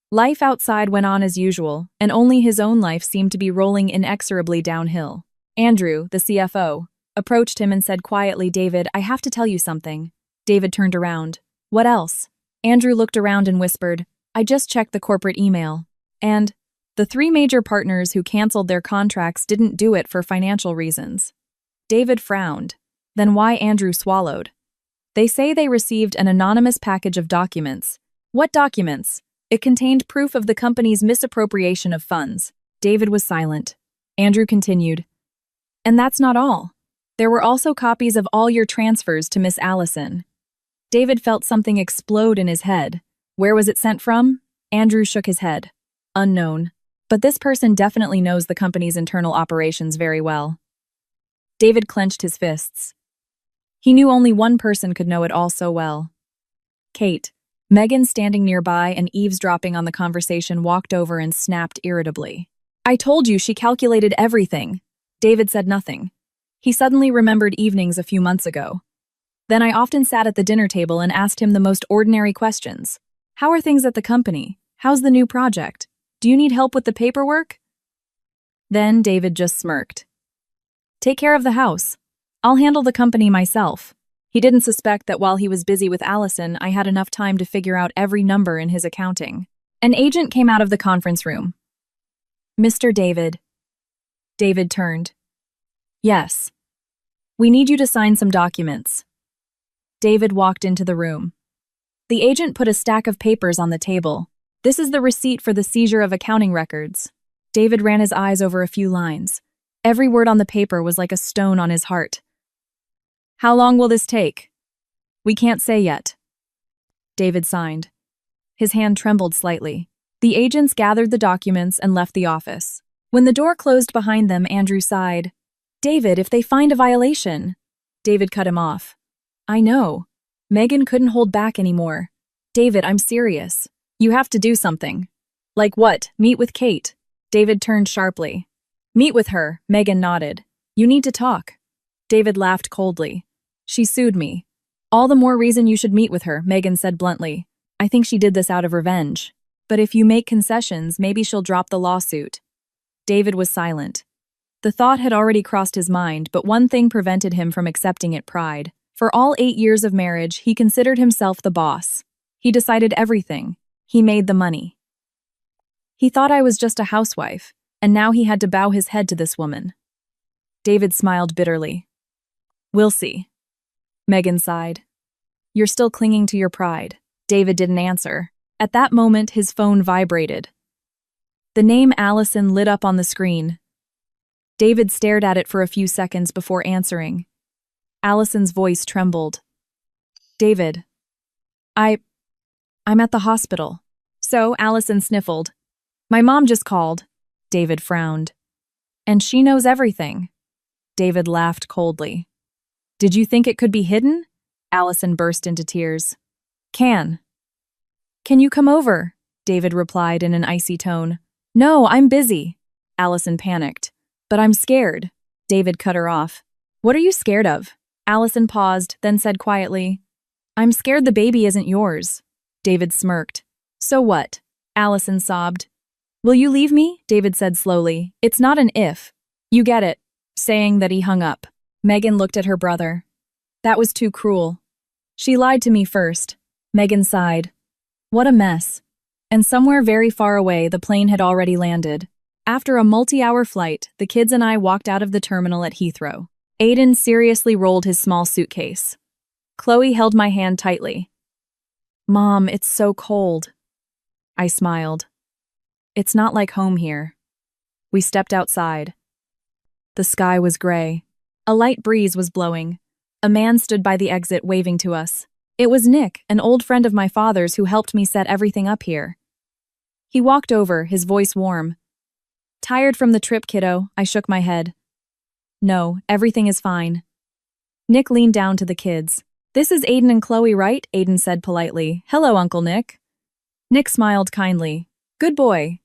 Life outside went on as usual, and only his own life seemed to be rolling inexorably downhill. Andrew, the CFO, approached him and said quietly, David, I have to tell you something. David turned around. What else? Andrew looked around and whispered, I just checked the corporate email. And the 3 major partners who canceled their contracts didn't do it for financial reasons. David frowned. Then why? Andrew swallowed. They say they received an anonymous package of documents. What documents? It contained proof of the company's misappropriation of funds. David was silent. Andrew continued. And that's not all. There were also copies of all your transfers to Miss Allison. David felt something explode in his head. Where was it sent from? Andrew shook his head. Unknown. But this person definitely knows the company's internal operations very well. David clenched his fists. He knew only one person could know it all so well. Kate. Megan, standing nearby and eavesdropping on the conversation, walked over and snapped irritably. I told you she calculated everything. David said nothing. He suddenly remembered evenings a few months ago. Then I often sat at the dinner table and asked him the most ordinary questions. How are things at the company? How's the new project? Do you need help with the paperwork? Then David just smirked. Take care of the house. I'll handle the company myself. He didn't suspect that while he was busy with Allison, I had enough time to figure out every number in his accounting. An agent came out of the conference room. Mr. David. David turned. Yes. We need you to sign some documents. David walked into the room. The agent put a stack of papers on the table. This is the receipt for the seizure of accounting records. David ran his eyes over a few lines. Every word on the paper was like a stone on his heart. How long will this take? We can't say yet. David signed. His hand trembled slightly. The agents gathered the documents and left the office. When the door closed behind them, Andrew sighed. David, if they find a violation. David cut him off. I know. Megan couldn't hold back anymore. David, I'm serious. You have to do something. Like what? Meet with Kate. David turned sharply. Meet with her, Megan nodded. You need to talk. David laughed coldly. She sued me. All the more reason you should meet with her, Megan said bluntly. I think she did this out of revenge. But if you make concessions, maybe she'll drop the lawsuit. David was silent. The thought had already crossed his mind, but one thing prevented him from accepting it: pride. For all 8 years of marriage, he considered himself the boss. He decided everything. He made the money. He thought I was just a housewife, and now he had to bow his head to this woman. David smiled bitterly. We'll see. Megan sighed. You're still clinging to your pride. David didn't answer. At that moment, his phone vibrated. The name Allison lit up on the screen. David stared at it for a few seconds before answering. Allison's voice trembled. David. I'm at the hospital. So, Allison sniffled. My mom just called. David frowned. And she knows everything. David laughed coldly. Did you think it could be hidden? Allison burst into tears. Can you come over? David replied in an icy tone. No, I'm busy. Allison panicked. But I'm scared. David cut her off. What are you scared of? Allison paused, then said quietly. I'm scared the baby isn't yours. David smirked. So what? Allison sobbed. Will you leave me? David said slowly. It's not an if. You get it. Saying that he hung up. Megan looked at her brother. That was too cruel. She lied to me first. Megan sighed. What a mess. And somewhere very far away, the plane had already landed. After a multi-hour flight, the kids and I walked out of the terminal at Heathrow. Aiden seriously rolled his small suitcase. Chloe held my hand tightly. Mom, it's so cold. I smiled. It's not like home here. We stepped outside. The sky was gray. A light breeze was blowing. A man stood by the exit waving to us. It was Nick, an old friend of my father's who helped me set everything up here. He walked over, his voice warm. Tired from the trip, kiddo? I shook my head. No, everything is fine. Nick leaned down to the kids. This is Aiden and Chloe, right? Aiden said politely. Hello, Uncle Nick. Nick smiled kindly. Good boy.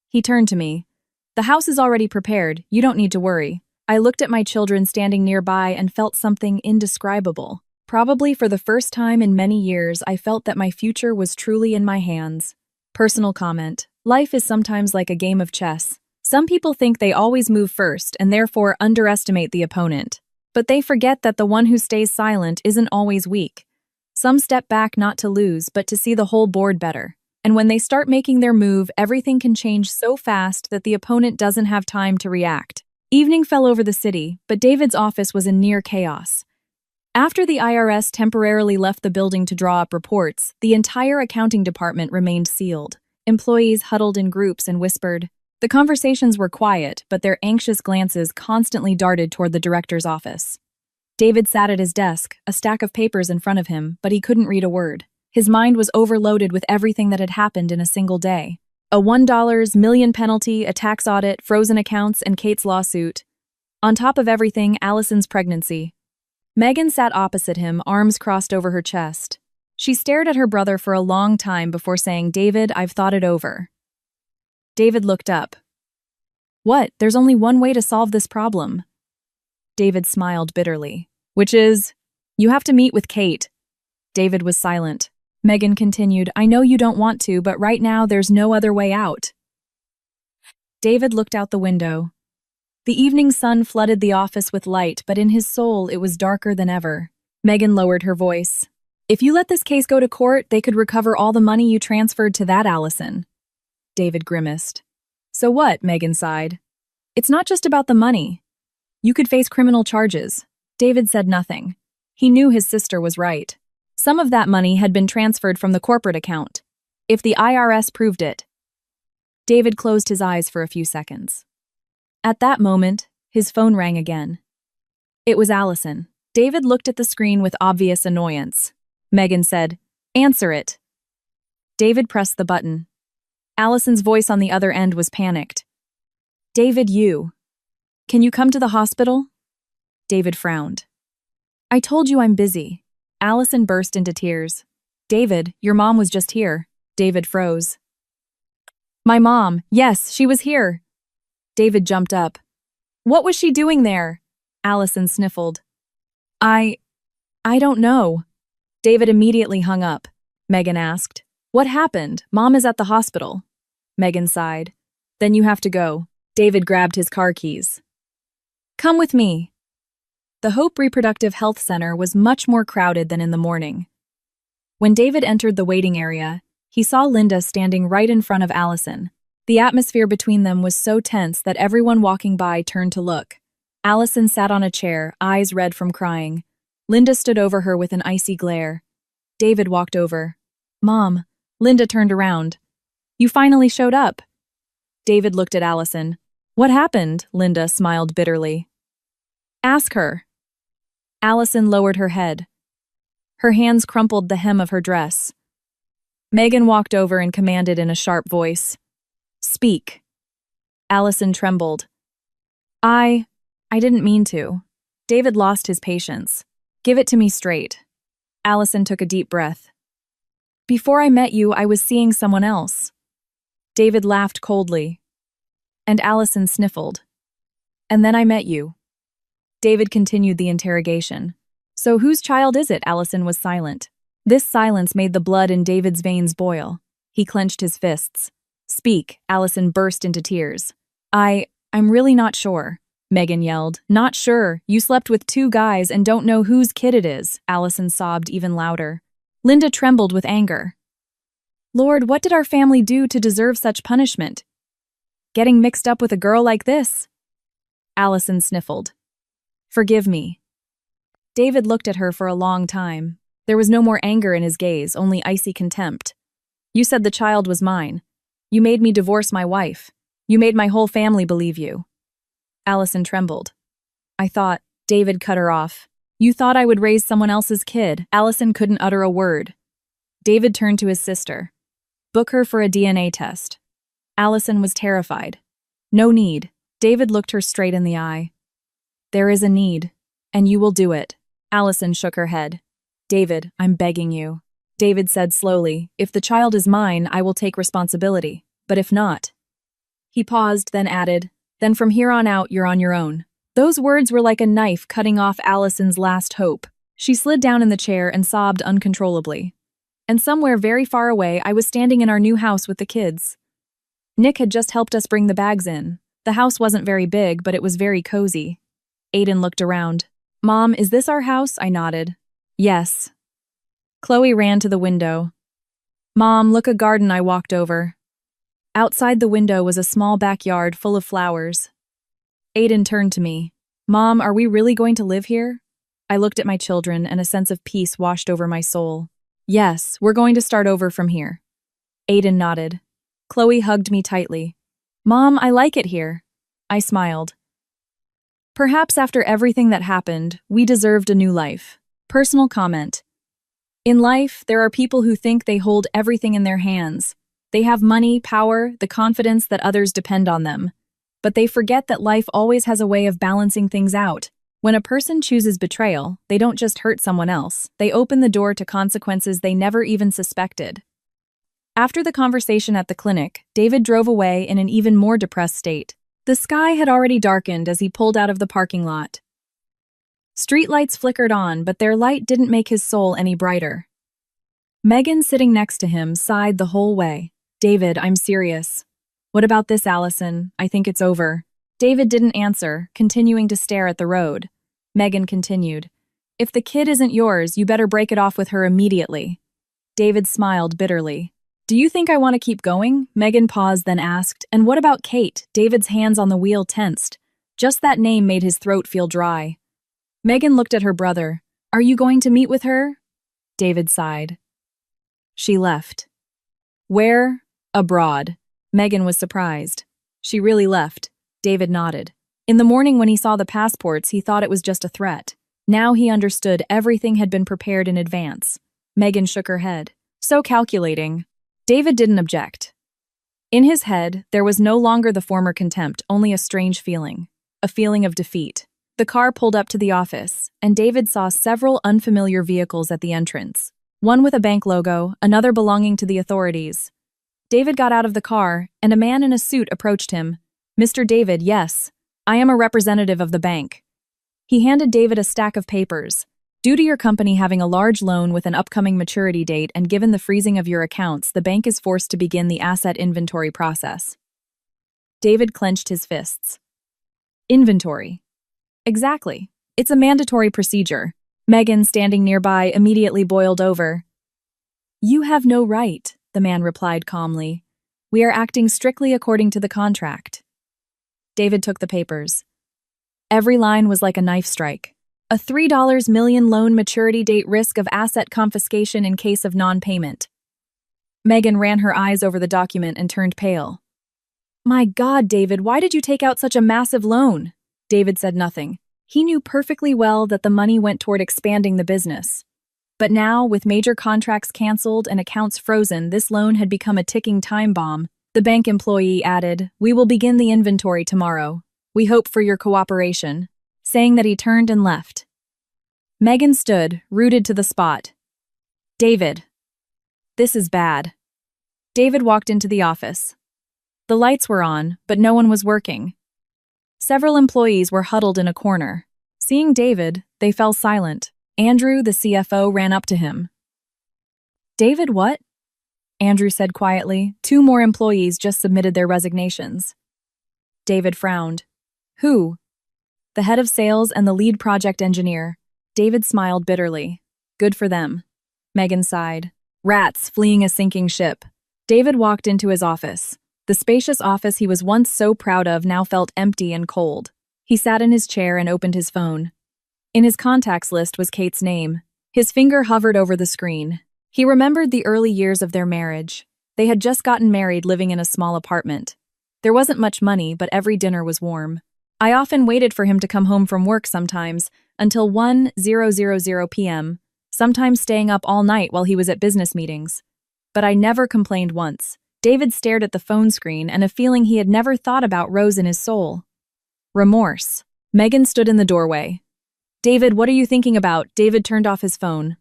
He turned to me. The house is already prepared. You don't need to worry. I looked at my children standing nearby and felt something indescribable. Probably for the first time in many years, I felt that my future was truly in my hands. Personal comment. Life is sometimes like a game of chess. Some people think they always move first and therefore underestimate the opponent. But they forget that the one who stays silent isn't always weak. Some step back not to lose, but to see the whole board better. And when they start making their move, everything can change so fast that the opponent doesn't have time to react. Evening fell over the city, but David's office was in near chaos. After the IRS temporarily left the building to draw up reports, the entire accounting department remained sealed. Employees huddled in groups and whispered. The conversations were quiet, but their anxious glances constantly darted toward the director's office. David sat at his desk, a stack of papers in front of him, but he couldn't read a word. His mind was overloaded with everything that had happened in a single day. A $1 million penalty, a tax audit, frozen accounts, and Kate's lawsuit. On top of everything, Allison's pregnancy. Megan sat opposite him, arms crossed over her chest. She stared at her brother for a long time before saying, David, I've thought it over. David looked up. What? There's only one way to solve this problem. David smiled bitterly. Which is, you have to meet with Kate. David was silent. Megan continued, I know you don't want to, but right now there's no other way out. David looked out the window. The evening sun flooded the office with light, but in his soul it was darker than ever. Megan lowered her voice. If you let this case go to court, they could recover all the money you transferred to that Allison. David grimaced. So what? Megan sighed. It's not just about the money. You could face criminal charges. David said nothing. He knew his sister was right. Some of that money had been transferred from the corporate account. If the IRS proved it. David closed his eyes for a few seconds. At that moment, his phone rang again. It was Allison. David looked at the screen with obvious annoyance. Megan said, Answer it. David pressed the button. Allison's voice on the other end was panicked. David, can you come to the hospital? David frowned. I told you I'm busy. Allison burst into tears. David, your mom was just here. David froze. My mom, yes, she was here. David jumped up. What was she doing there? Allison sniffled. I don't know. David immediately hung up. Megan asked, What happened? Mom is at the hospital. Megan sighed. Then you have to go. David grabbed his car keys. Come with me. The Hope Reproductive Health Center was much more crowded than in the morning. When David entered the waiting area, he saw Linda standing right in front of Allison. The atmosphere between them was so tense that everyone walking by turned to look. Allison sat on a chair, eyes red from crying. Linda stood over her with an icy glare. David walked over. Mom. Linda turned around. You finally showed up. David looked at Allison. What happened? Linda smiled bitterly. Ask her. Allison lowered her head. Her hands crumpled the hem of her dress. Megan walked over and commanded in a sharp voice. Speak. Allison trembled. I didn't mean to. David lost his patience. Give it to me straight. Allison took a deep breath. Before I met you, I was seeing someone else. David laughed coldly. And Allison sniffled. And then I met you. David continued the interrogation. So whose child is it? Allison was silent. This silence made the blood in David's veins boil. He clenched his fists. Speak, Allison burst into tears. I'm really not sure. Megan yelled. Not sure. You slept with 2 guys and don't know whose kid it is. Allison sobbed even louder. Linda trembled with anger. Lord, what did our family do to deserve such punishment? Getting mixed up with a girl like this? Allison sniffled. Forgive me. David looked at her for a long time. There was no more anger in his gaze, only icy contempt. You said the child was mine. You made me divorce my wife. You made my whole family believe you. Allison trembled. I thought, David cut her off. You thought I would raise someone else's kid. Allison couldn't utter a word. David turned to his sister. Book her for a DNA test. Allison was terrified. No need. David looked her straight in the eye. There is a need, and you will do it. Allison shook her head. David, I'm begging you. David said slowly, if the child is mine, I will take responsibility. But if not. He paused, then added, then from here on out, you're on your own. Those words were like a knife cutting off Allison's last hope. She slid down in the chair and sobbed uncontrollably. And somewhere very far away, I was standing in our new house with the kids. Nick had just helped us bring the bags in. The house wasn't very big, but it was very cozy. Aiden looked around. Mom, is this our house? I nodded. Yes. Chloe ran to the window. Mom, look a garden. I walked over. Outside the window was a small backyard full of flowers. Aiden turned to me. Mom, are we really going to live here? I looked at my children and a sense of peace washed over my soul. Yes, we're going to start over from here. Aiden nodded. Chloe hugged me tightly. Mom, I like it here. I smiled. Perhaps after everything that happened, we deserved a new life. Personal comment. In life, there are people who think they hold everything in their hands. They have money, power, the confidence that others depend on them. But they forget that life always has a way of balancing things out. When a person chooses betrayal, they don't just hurt someone else, they open the door to consequences they never even suspected. After the conversation at the clinic, David drove away in an even more depressed state. The sky had already darkened as he pulled out of the parking lot. Streetlights flickered on, but their light didn't make his soul any brighter. Megan, sitting next to him, sighed the whole way. David, I'm serious. What about this, Allison? I think it's over. David didn't answer, continuing to stare at the road. Megan continued. If the kid isn't yours, you better break it off with her immediately. David smiled bitterly. Do you think I want to keep going? Megan paused, then asked, and what about Kate? David's hands on the wheel tensed. Just that name made his throat feel dry. Megan looked at her brother. Are you going to meet with her? David sighed. She left. Where? Abroad. Megan was surprised. She really left. David nodded. In the morning when he saw the passports, he thought it was just a threat. Now he understood everything had been prepared in advance. Megan shook her head. So calculating. David didn't object. In his head, there was no longer the former contempt, only a strange feeling. A feeling of defeat. The car pulled up to the office, and David saw several unfamiliar vehicles at the entrance. One with a bank logo, another belonging to the authorities. David got out of the car, and a man in a suit approached him. Mr. David, yes. I am a representative of the bank. He handed David a stack of papers. Due to your company having a large loan with an upcoming maturity date and given the freezing of your accounts, the bank is forced to begin the asset inventory process. David clenched his fists. Inventory. Exactly. It's a mandatory procedure. Megan, standing nearby, immediately boiled over. You have no right, the man replied calmly. We are acting strictly according to the contract. David took the papers. Every line was like a knife strike. A $3 million loan maturity date, risk of asset confiscation in case of non-payment. Megan ran her eyes over the document and turned pale. My God, David, why did you take out such a massive loan? David said nothing. He knew perfectly well that the money went toward expanding the business. But now, with major contracts canceled and accounts frozen, this loan had become a ticking time bomb. The bank employee added, We will begin the inventory tomorrow. We hope for your cooperation, saying that he turned and left. Megan stood, rooted to the spot. David. This is bad. David walked into the office. The lights were on, but no one was working. Several employees were huddled in a corner. Seeing David, they fell silent. Andrew, the CFO, ran up to him. David, what? Andrew said quietly. 2 more employees just submitted their resignations. David frowned. Who? The head of sales and the lead project engineer. David smiled bitterly. Good for them. Megan sighed. Rats fleeing a sinking ship. David walked into his office. The spacious office he was once so proud of now felt empty and cold. He sat in his chair and opened his phone. In his contacts list was Kate's name. His finger hovered over the screen. He remembered the early years of their marriage. They had just gotten married, living in a small apartment. There wasn't much money, but every dinner was warm. I often waited for him to come home from work sometimes, until 1:00 p.m., sometimes staying up all night while he was at business meetings. But I never complained once. David stared at the phone screen, and a feeling he had never thought about rose in his soul. Remorse. Megan stood in the doorway. David, what are you thinking about? David turned off his phone.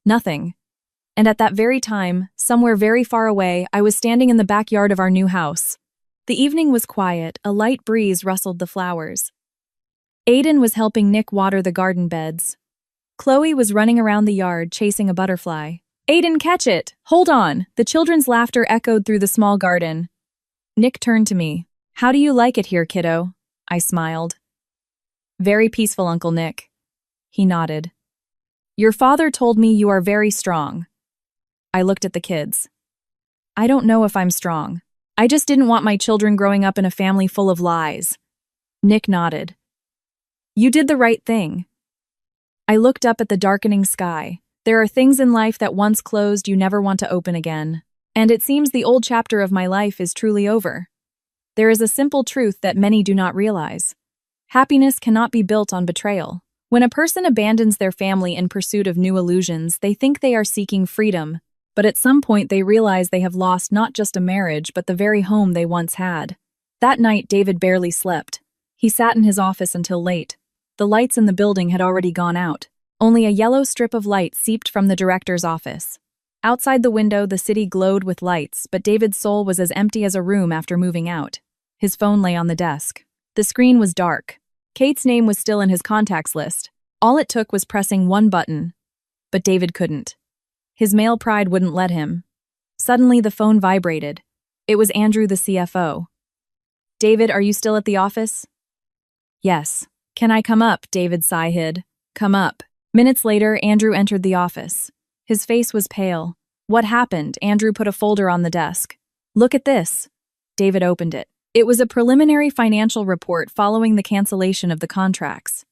Nothing. And at that very time, somewhere very far away, I was standing in the backyard of our new house. The evening was quiet, a light breeze rustled the flowers. Aiden was helping Nick water the garden beds. Chloe was running around the yard, chasing a butterfly. Aiden, catch it! Hold on! The children's laughter echoed through the small garden. Nick turned to me. How do you like it here, kiddo? I smiled. Very peaceful, Uncle Nick. He nodded. Your father told me you are very strong. I looked at the kids. I don't know if I'm strong. I just didn't want my children growing up in a family full of lies. Nick nodded. You did the right thing. I looked up at the darkening sky. There are things in life that once closed you never want to open again. And it seems the old chapter of my life is truly over. There is a simple truth that many do not realize. Happiness cannot be built on betrayal. When a person abandons their family in pursuit of new illusions, they think they are seeking freedom, but at some point they realize they have lost not just a marriage but the very home they once had. That night, David barely slept. He sat in his office until late. The lights in the building had already gone out. Only a yellow strip of light seeped from the director's office. Outside the window, the city glowed with lights, but David's soul was as empty as a room after moving out. His phone lay on the desk. The screen was dark. Kate's name was still in his contacts list. All it took was pressing one button. But David couldn't. His male pride wouldn't let him. Suddenly, the phone vibrated. It was Andrew, the CFO. "David, are you still at the office?" "Yes." "Can I come up?" David sighed. "Come up." Minutes later, Andrew entered the office. His face was pale. "What happened?" Andrew put a folder on the desk. "Look at this." David opened it. It was a preliminary financial report following the cancellation of the contracts.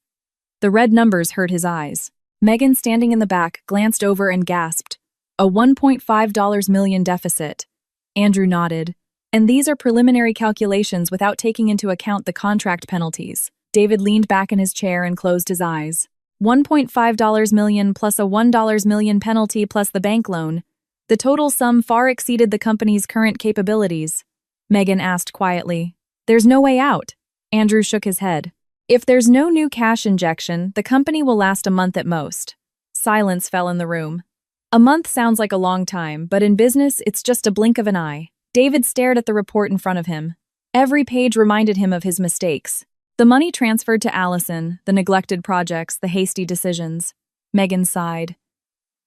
The red numbers hurt his eyes. Megan, standing in the back, glanced over and gasped. "A $1.5 million deficit." Andrew nodded. "And these are preliminary calculations without taking into account the contract penalties." David leaned back in his chair and closed his eyes. $1.5 million plus a $1 million penalty plus the bank loan. The total sum far exceeded the company's current capabilities. Megan asked quietly. "There's no way out." Andrew shook his head. "If there's no new cash injection, the company will last a month at most." Silence fell in the room. A month sounds like a long time, but in business, it's just a blink of an eye. David stared at the report in front of him. Every page reminded him of his mistakes. The money transferred to Allison, the neglected projects, the hasty decisions. Megan sighed.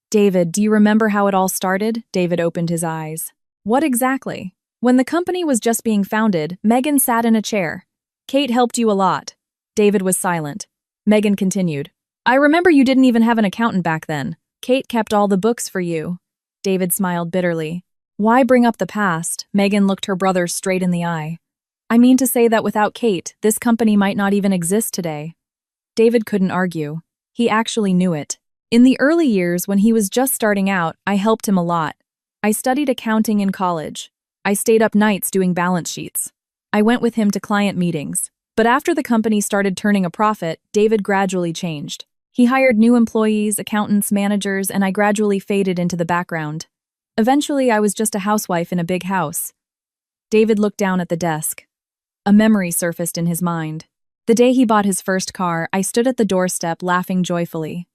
"David, do you remember how it all started?" David opened his eyes. "What exactly?" "When the company was just being founded, Megan sat in a chair. Kate helped you a lot." David was silent. Megan continued. "I remember you didn't even have an accountant back then. Kate kept all the books for you." David smiled bitterly. "Why bring up the past?" Megan looked her brother straight in the eye. "I mean to say that without Kate, this company might not even exist today." David couldn't argue. He actually knew it. In the early years, when he was just starting out, I helped him a lot. I studied accounting in college. I stayed up nights doing balance sheets. I went with him to client meetings. But after the company started turning a profit, David gradually changed. He hired new employees, accountants, managers, and I gradually faded into the background. Eventually, I was just a housewife in a big house. David looked down at the desk. A memory surfaced in his mind. The day he bought his first car, I stood at the doorstep laughing joyfully.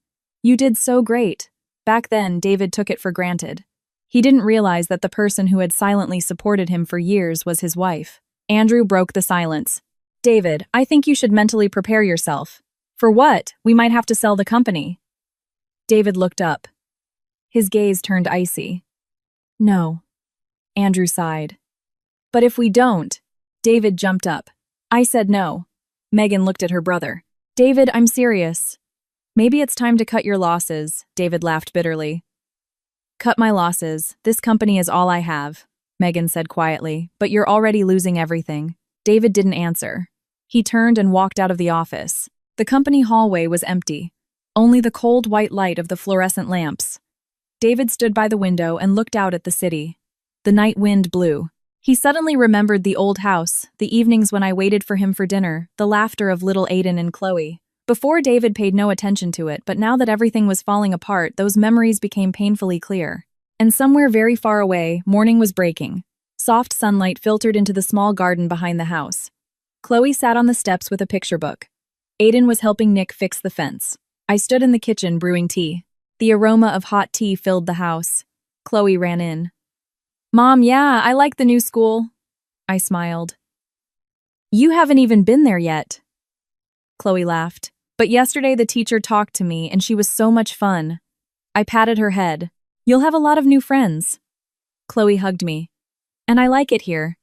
"You did so great." Back then, David took it for granted. He didn't realize that the person who had silently supported him for years was his wife. Andrew broke the silence. "David, I think you should mentally prepare yourself." "For what? We might have to sell the company." David looked up. His gaze turned icy. "No." Andrew sighed. "But if we don't..." David jumped up. "I said no." Megan looked at her brother. "David, I'm serious." "Maybe it's time to cut your losses," David laughed bitterly. "Cut my losses. This company is all I have," Megan said quietly, "but you're already losing everything." David didn't answer. He turned and walked out of the office. The company hallway was empty. Only the cold white light of the fluorescent lamps. David stood by the window and looked out at the city. The night wind blew. He suddenly remembered the old house, the evenings when I waited for him for dinner, the laughter of little Aiden and Chloe. Before, David paid no attention to it, but now that everything was falling apart, those memories became painfully clear. And somewhere very far away, morning was breaking. Soft sunlight filtered into the small garden behind the house. Chloe sat on the steps with a picture book. Aiden was helping Nick fix the fence. I stood in the kitchen brewing tea. The aroma of hot tea filled the house. Chloe ran in. "Mom, yeah, I like the new school." I smiled. "You haven't even been there yet." Chloe laughed. "But yesterday the teacher talked to me and she was so much fun." I patted her head. "You'll have a lot of new friends." Chloe hugged me. "And I like it here."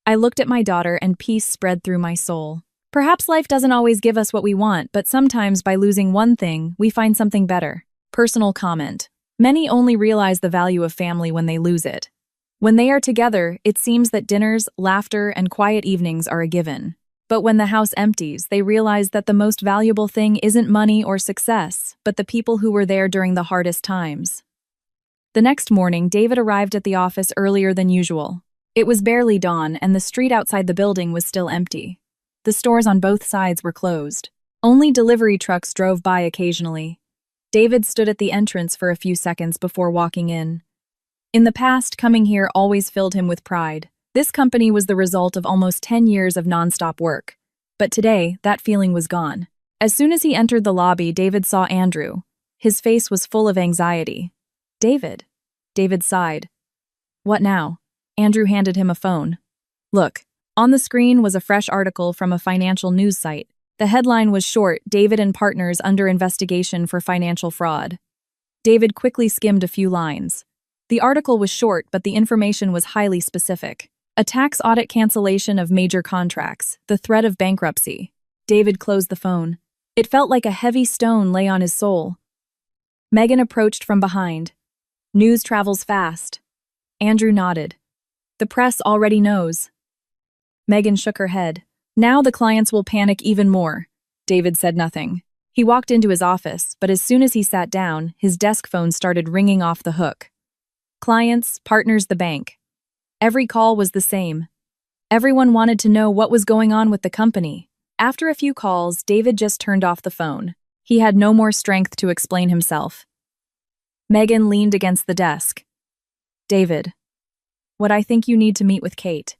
I looked at my daughter and peace spread through my soul. Perhaps life doesn't always give us what we want, but sometimes by losing one thing, we find something better. Personal comment. Many only realize the value of family when they lose it. When they are together, it seems that dinners, laughter, and quiet evenings are a given. But when the house empties, they realize that the most valuable thing isn't money or success, but the people who were there during the hardest times. The next morning, David arrived at the office earlier than usual. It was barely dawn, and the street outside the building was still empty. The stores on both sides were closed. Only delivery trucks drove by occasionally. David stood at the entrance for a few seconds before walking in. In the past, coming here always filled him with pride. This company was the result of almost 10 years of nonstop work. But today, that feeling was gone. As soon as he entered the lobby, David saw Andrew. His face was full of anxiety. "David." David sighed. "What now?" Andrew handed him a phone. "Look." On the screen was a fresh article from a financial news site. The headline was short, "David and Partners Under Investigation for Financial Fraud." David quickly skimmed a few lines. The article was short, but the information was highly specific. A tax audit cancellation of major contracts, the threat of bankruptcy. David closed the phone. It felt like a heavy stone lay on his soul. Megan approached from behind. News travels fast. Andrew nodded. The press already knows. Megan shook her head. Now the clients will panic even more. David said nothing. He walked into his office, but as soon as he sat down, his desk phone started ringing off the hook. Clients, partners, the bank. Every call was the same. Everyone wanted to know what was going on with the company. After a few calls, David just turned off the phone. He had no more strength to explain himself. Megan leaned against the desk. David, what I think you need to meet with Kate.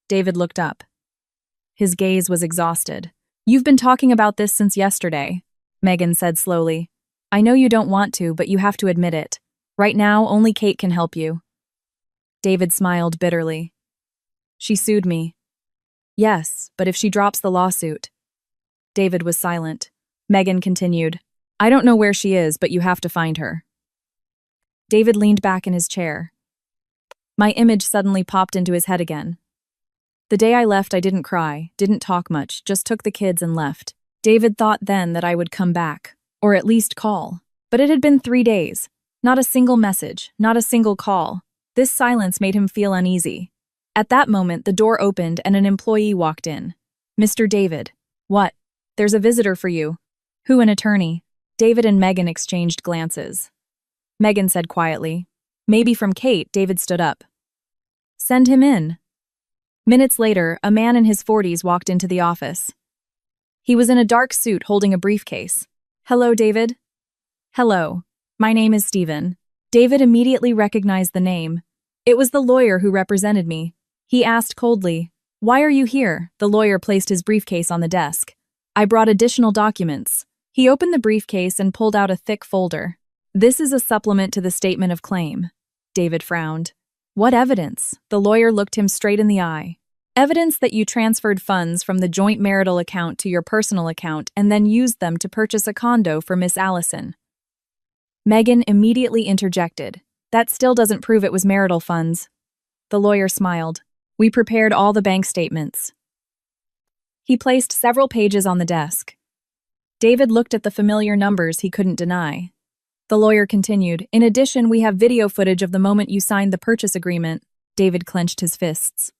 David looked up. His gaze was exhausted. You've been talking about this since yesterday, Megan said slowly. I know you don't want to, but you have to admit it. Right now, only Kate can help you. David smiled bitterly. She sued me. Yes, but if she drops the lawsuit. David was silent. Megan continued. I don't know where she is, but you have to find her. David leaned back in his chair. My image suddenly popped into his head again. The day I left, I didn't cry, didn't talk much, just took the kids and left. David thought then that I would come back, or at least call. But it had been 3 days. Not a single message, not a single call. This silence made him feel uneasy. At that moment, the door opened and an employee walked in. Mr. David. What? There's a visitor for you. Who? An attorney? David and Megan exchanged glances. Megan said quietly. Maybe from Kate. David stood up. Send him in. Minutes later, a man in his 40s walked into the office. He was in a dark suit holding a briefcase. Hello, David. Hello. My name is Stephen. David immediately recognized the name. It was the lawyer who represented me. He asked coldly, Why are you here? The lawyer placed his briefcase on the desk. I brought additional documents. He opened the briefcase and pulled out a thick folder. This is a supplement to the statement of claim. David frowned. What evidence? The lawyer looked him straight in the eye. Evidence that you transferred funds from the joint marital account to your personal account and then used them to purchase a condo for Miss Allison. Megan immediately interjected. That still doesn't prove it was marital funds. The lawyer smiled. We prepared all the bank statements. He placed several pages on the desk. David looked at the familiar numbers he couldn't deny. The lawyer continued, In addition, we have video footage of the moment you signed the purchase agreement. David clenched his fists.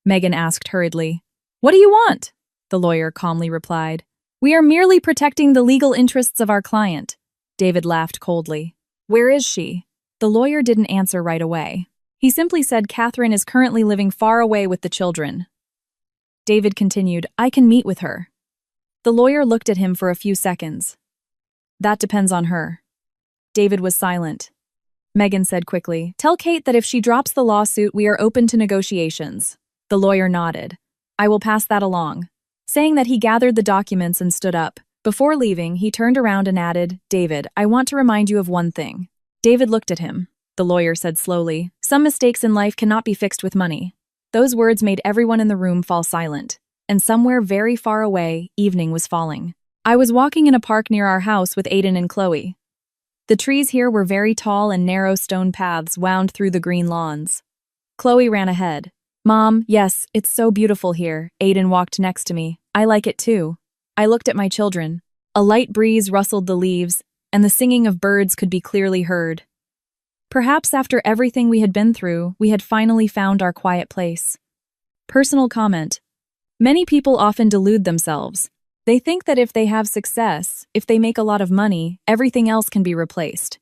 Megan asked hurriedly, What do you want? The lawyer calmly replied, We are merely protecting the legal interests of our client. David laughed coldly. Where is she? The lawyer didn't answer right away. He simply said Catherine is currently living far away with the children. David continued, I can meet with her. The lawyer looked at him for a few seconds. That depends on her. David was silent. Megan said quickly, Tell Kate that if she drops the lawsuit, we are open to negotiations. The lawyer nodded. I will pass that along. Saying that, he gathered the documents and stood up. Before leaving, he turned around and added, David, I want to remind you of one thing. David looked at him. The lawyer said slowly, Some mistakes in life cannot be fixed with money. Those words made everyone in the room fall silent. And somewhere very far away, evening was falling. I was walking in a park near our house with Aiden and Chloe. The trees here were very tall and narrow stone paths wound through the green lawns. Chloe ran ahead. Mom, yes, it's so beautiful here. Aiden walked next to me. I like it too. I looked at my children. A light breeze rustled the leaves, and the singing of birds could be clearly heard. Perhaps after everything we had been through, we had finally found our quiet place. Personal comment. Many people often delude themselves. They think that if they have success, if they make a lot of money, everything else can be replaced.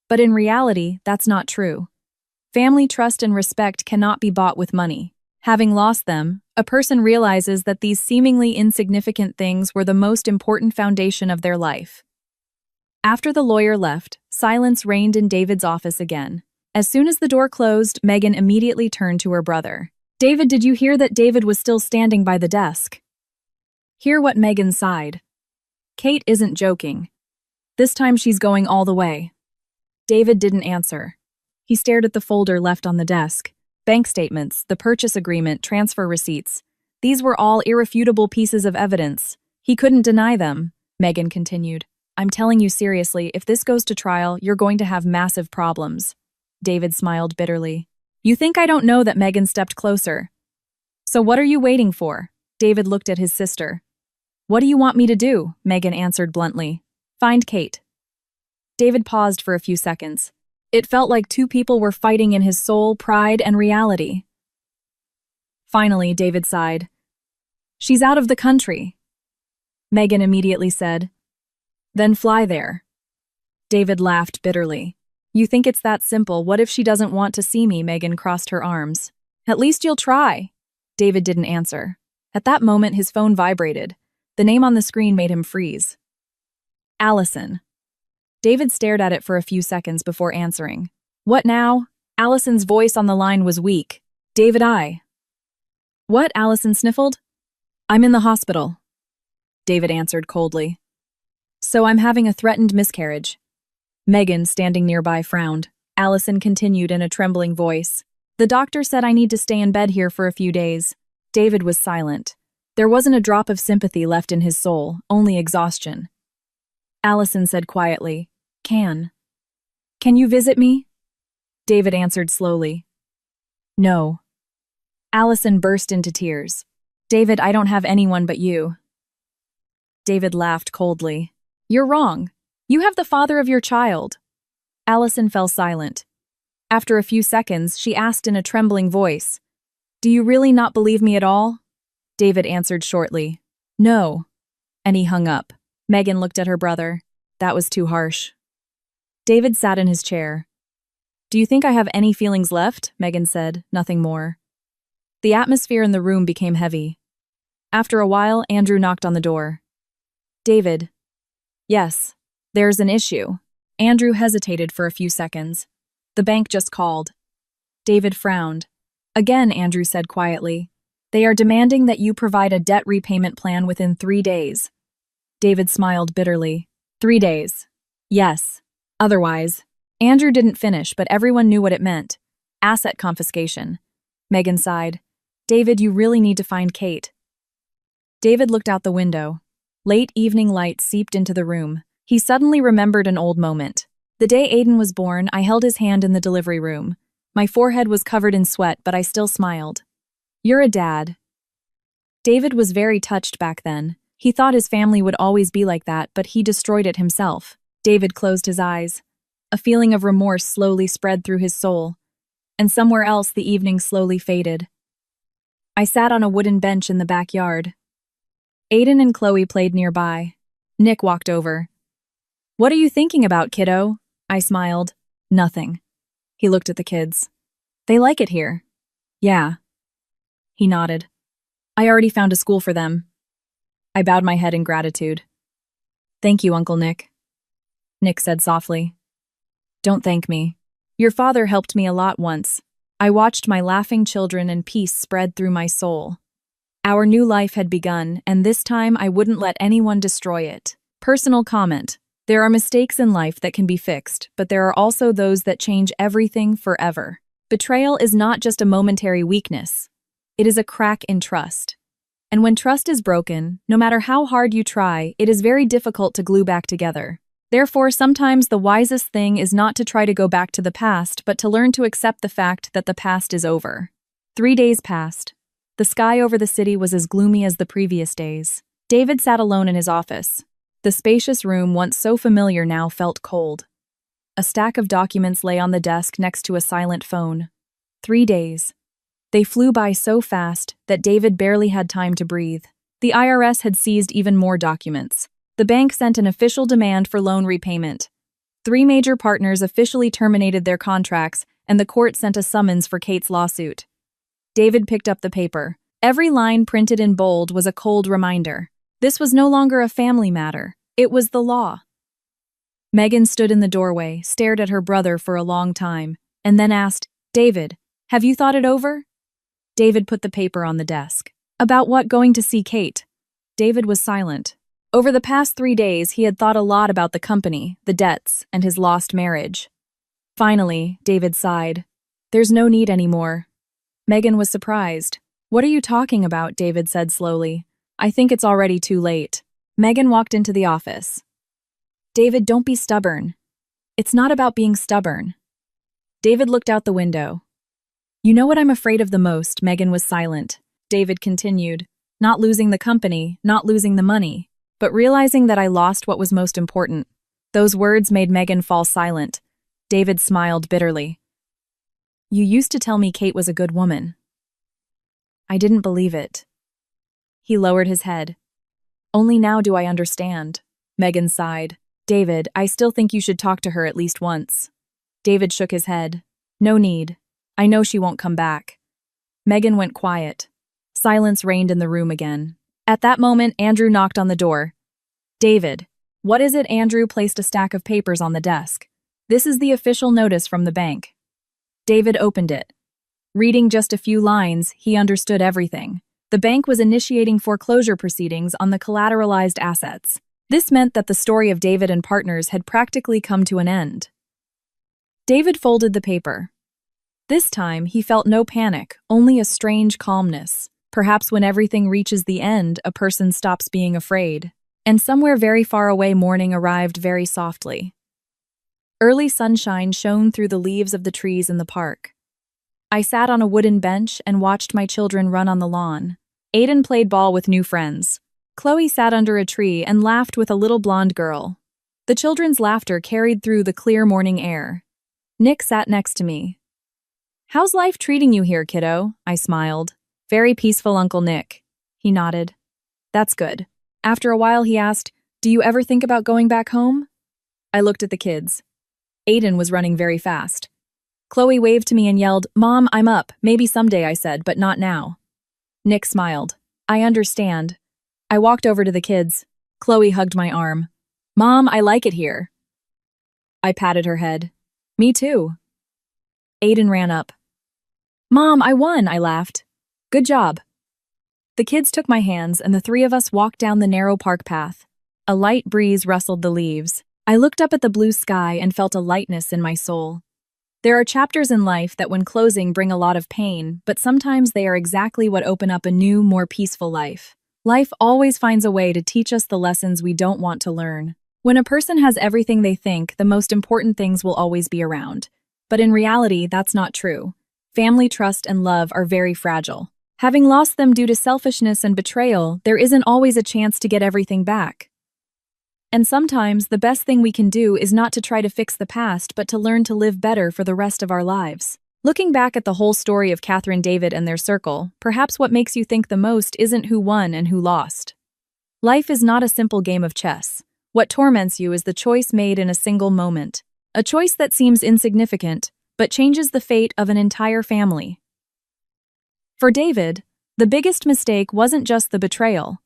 But in reality, that's not true. Family trust and respect cannot be bought with money. Having lost them, a person realizes that these seemingly insignificant things were the most important foundation of their life. After the lawyer left, silence reigned in David's office again. As soon as the door closed, Megan immediately turned to her brother. David, did you hear that David was still standing by the desk? Hear what Megan sighed. Kate isn't joking. This time she's going all the way. David didn't answer. He stared at the folder left on the desk. Bank statements, the purchase agreement, transfer receipts. These were all irrefutable pieces of evidence. He couldn't deny them, Megan continued. I'm telling you seriously, if this goes to trial, you're going to have massive problems. David smiled bitterly. You think I don't know that Megan stepped closer? So what are you waiting for? David looked at his sister. What do you want me to do? Megan answered bluntly. Find Kate. David paused for a few seconds. It felt like two people were fighting in his soul, pride, and reality. Finally, David sighed. She's out of the country. Megan immediately said. Then fly there. David laughed bitterly. You think it's that simple? What if she doesn't want to see me? Megan crossed her arms. At least you'll try. David didn't answer. At that moment, his phone vibrated. The name on the screen made him freeze. Allison. David stared at it for a few seconds before answering. What now? Allison's voice on the line was weak. David, What? Allison sniffled. I'm in the hospital. David answered coldly. So I'm having a threatened miscarriage. Megan, standing nearby, frowned. Allison continued in a trembling voice. The doctor said I need to stay in bed here for a few days. David was silent. There wasn't a drop of sympathy left in his soul, only exhaustion. Allison said quietly, Can you visit me? David answered slowly. No. Allison burst into tears. David, I don't have anyone but you. David laughed coldly. You're wrong. You have the father of your child. Allison fell silent. After a few seconds, she asked in a trembling voice, Do you really not believe me at all? David answered shortly, No. And he hung up. Megan looked at her brother. That was too harsh. David sat in his chair. Do you think I have any feelings left? Megan said, nothing more. The atmosphere in the room became heavy. After a while, Andrew knocked on the door. David. Yes, there's an issue. Andrew hesitated for a few seconds. The bank just called. David frowned. Again, Andrew said quietly. They are demanding that you provide a debt repayment plan within 3 days. David smiled bitterly. 3 days. Yes. Otherwise. Andrew didn't finish, but everyone knew what it meant. Asset confiscation. Megan sighed. David, you really need to find Kate. David looked out the window. Late evening light seeped into the room. He suddenly remembered an old moment. The day Aiden was born, I held his hand in the delivery room. My forehead was covered in sweat, but I still smiled. You're a dad. David was very touched back then. He thought his family would always be like that, but he destroyed it himself. David closed his eyes. A feeling of remorse slowly spread through his soul. And somewhere else the evening slowly faded. I sat on a wooden bench in the backyard. Aiden and Chloe played nearby. Nick walked over. What are you thinking about, kiddo? I smiled. Nothing. He looked at the kids. They like it here. Yeah. He nodded. I already found a school for them. I bowed my head in gratitude. Thank you, Uncle Nick. Nick said softly. Don't thank me. Your father helped me a lot once. I watched my laughing children and peace spread through my soul. Our new life had begun, and this time I wouldn't let anyone destroy it. Personal comment. There are mistakes in life that can be fixed, but there are also those that change everything forever. Betrayal is not just a momentary weakness. It is a crack in trust. And when trust is broken, no matter how hard you try, it is very difficult to glue back together. Therefore, sometimes the wisest thing is not to try to go back to the past, but to learn to accept the fact that the past is over. 3 days passed. The sky over the city was as gloomy as the previous days. David sat alone in his office. The spacious room, once so familiar, now felt cold. A stack of documents lay on the desk next to a silent phone. 3 days. They flew by so fast that David barely had time to breathe. The IRS had seized even more documents. The bank sent an official demand for loan repayment. 3 major partners officially terminated their contracts, and the court sent a summons for Kate's lawsuit. David picked up the paper. Every line printed in bold was a cold reminder. This was no longer a family matter. It was the law. Megan stood in the doorway, stared at her brother for a long time, and then asked, David, have you thought it over? David put the paper on the desk. About what? Going to see Kate? David was silent. Over the past 3 days, he had thought a lot about the company, the debts, and his lost marriage. Finally, David sighed. There's no need anymore. Megan was surprised. What are you talking about? David said slowly. I think it's already too late. Megan walked into the office. David, don't be stubborn. It's not about being stubborn. David looked out the window. You know what I'm afraid of the most? Megan was silent. David continued, not losing the company, not losing the money, but realizing that I lost what was most important. Those words made Megan fall silent. David smiled bitterly. You used to tell me Kate was a good woman. I didn't believe it. He lowered his head. Only now do I understand. Megan sighed. David, I still think you should talk to her at least once. David shook his head. No need. I know she won't come back. Megan went quiet. Silence reigned in the room again. At that moment, Andrew knocked on the door. David. What is it? Andrew placed a stack of papers on the desk. This is the official notice from the bank. David opened it. Reading just a few lines, he understood everything. The bank was initiating foreclosure proceedings on the collateralized assets. This meant that the story of David and partners had practically come to an end. David folded the paper. This time, he felt no panic, only a strange calmness. Perhaps when everything reaches the end, a person stops being afraid. And somewhere very far away, morning arrived very softly. Early sunshine shone through the leaves of the trees in the park. I sat on a wooden bench and watched my children run on the lawn. Aiden played ball with new friends. Chloe sat under a tree and laughed with a little blonde girl. The children's laughter carried through the clear morning air. Nick sat next to me. How's life treating you here, kiddo? I smiled. Very peaceful, Uncle Nick. He nodded. That's good. After a while, he asked, Do you ever think about going back home? I looked at the kids. Aiden was running very fast. Chloe waved to me and yelled, Mom, I'm up. Maybe someday, I said, but not now. Nick smiled. I understand. I walked over to the kids. Chloe hugged my arm. Mom, I like it here. I patted her head. Me too. Aiden ran up. Mom, I won, I laughed. Good job. The kids took my hands and the three of us walked down the narrow park path. A light breeze rustled the leaves. I looked up at the blue sky and felt a lightness in my soul. There are chapters in life that when closing bring a lot of pain, but sometimes they are exactly what open up a new, more peaceful life. Life always finds a way to teach us the lessons we don't want to learn. When a person has everything they think, the most important things will always be around. But in reality, that's not true. Family, trust, and love are very fragile. Having lost them due to selfishness and betrayal, there isn't always a chance to get everything back. And sometimes, the best thing we can do is not to try to fix the past, but to learn to live better for the rest of our lives. Looking back at the whole story of Catherine, David, and their circle, perhaps what makes you think the most isn't who won and who lost. Life is not a simple game of chess. What torments you is the choice made in a single moment. A choice that seems insignificant, but changes the fate of an entire family. For David, the biggest mistake wasn't just the betrayal.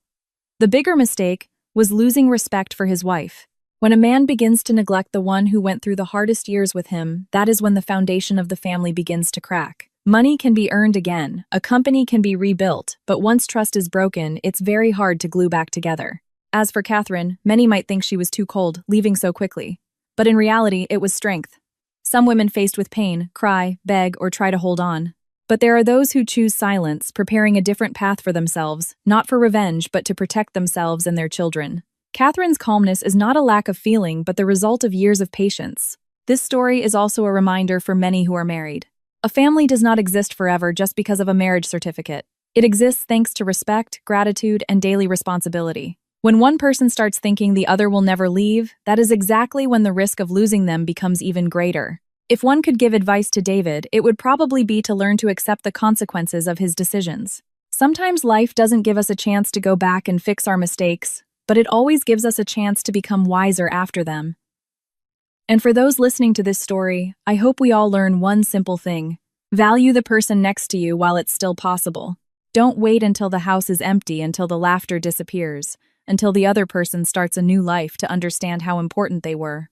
The bigger mistake was losing respect for his wife. When a man begins to neglect the one who went through the hardest years with him, that is when the foundation of the family begins to crack. Money can be earned again, a company can be rebuilt, but once trust is broken, it's very hard to glue back together. As for Catherine, many might think she was too cold, leaving so quickly. But in reality, it was strength. Some women faced with pain, cry, beg, or try to hold on. But there are those who choose silence, preparing a different path for themselves, not for revenge, but to protect themselves and their children. Catherine's calmness is not a lack of feeling, but the result of years of patience. This story is also a reminder for many who are married. A family does not exist forever just because of a marriage certificate. It exists thanks to respect, gratitude, and daily responsibility. When one person starts thinking the other will never leave, that is exactly when the risk of losing them becomes even greater. If one could give advice to David, it would probably be to learn to accept the consequences of his decisions. Sometimes life doesn't give us a chance to go back and fix our mistakes, but it always gives us a chance to become wiser after them. And for those listening to this story, I hope we all learn one simple thing. Value the person next to you while it's still possible. Don't wait until the house is empty, until the laughter disappears, until the other person starts a new life to understand how important they were.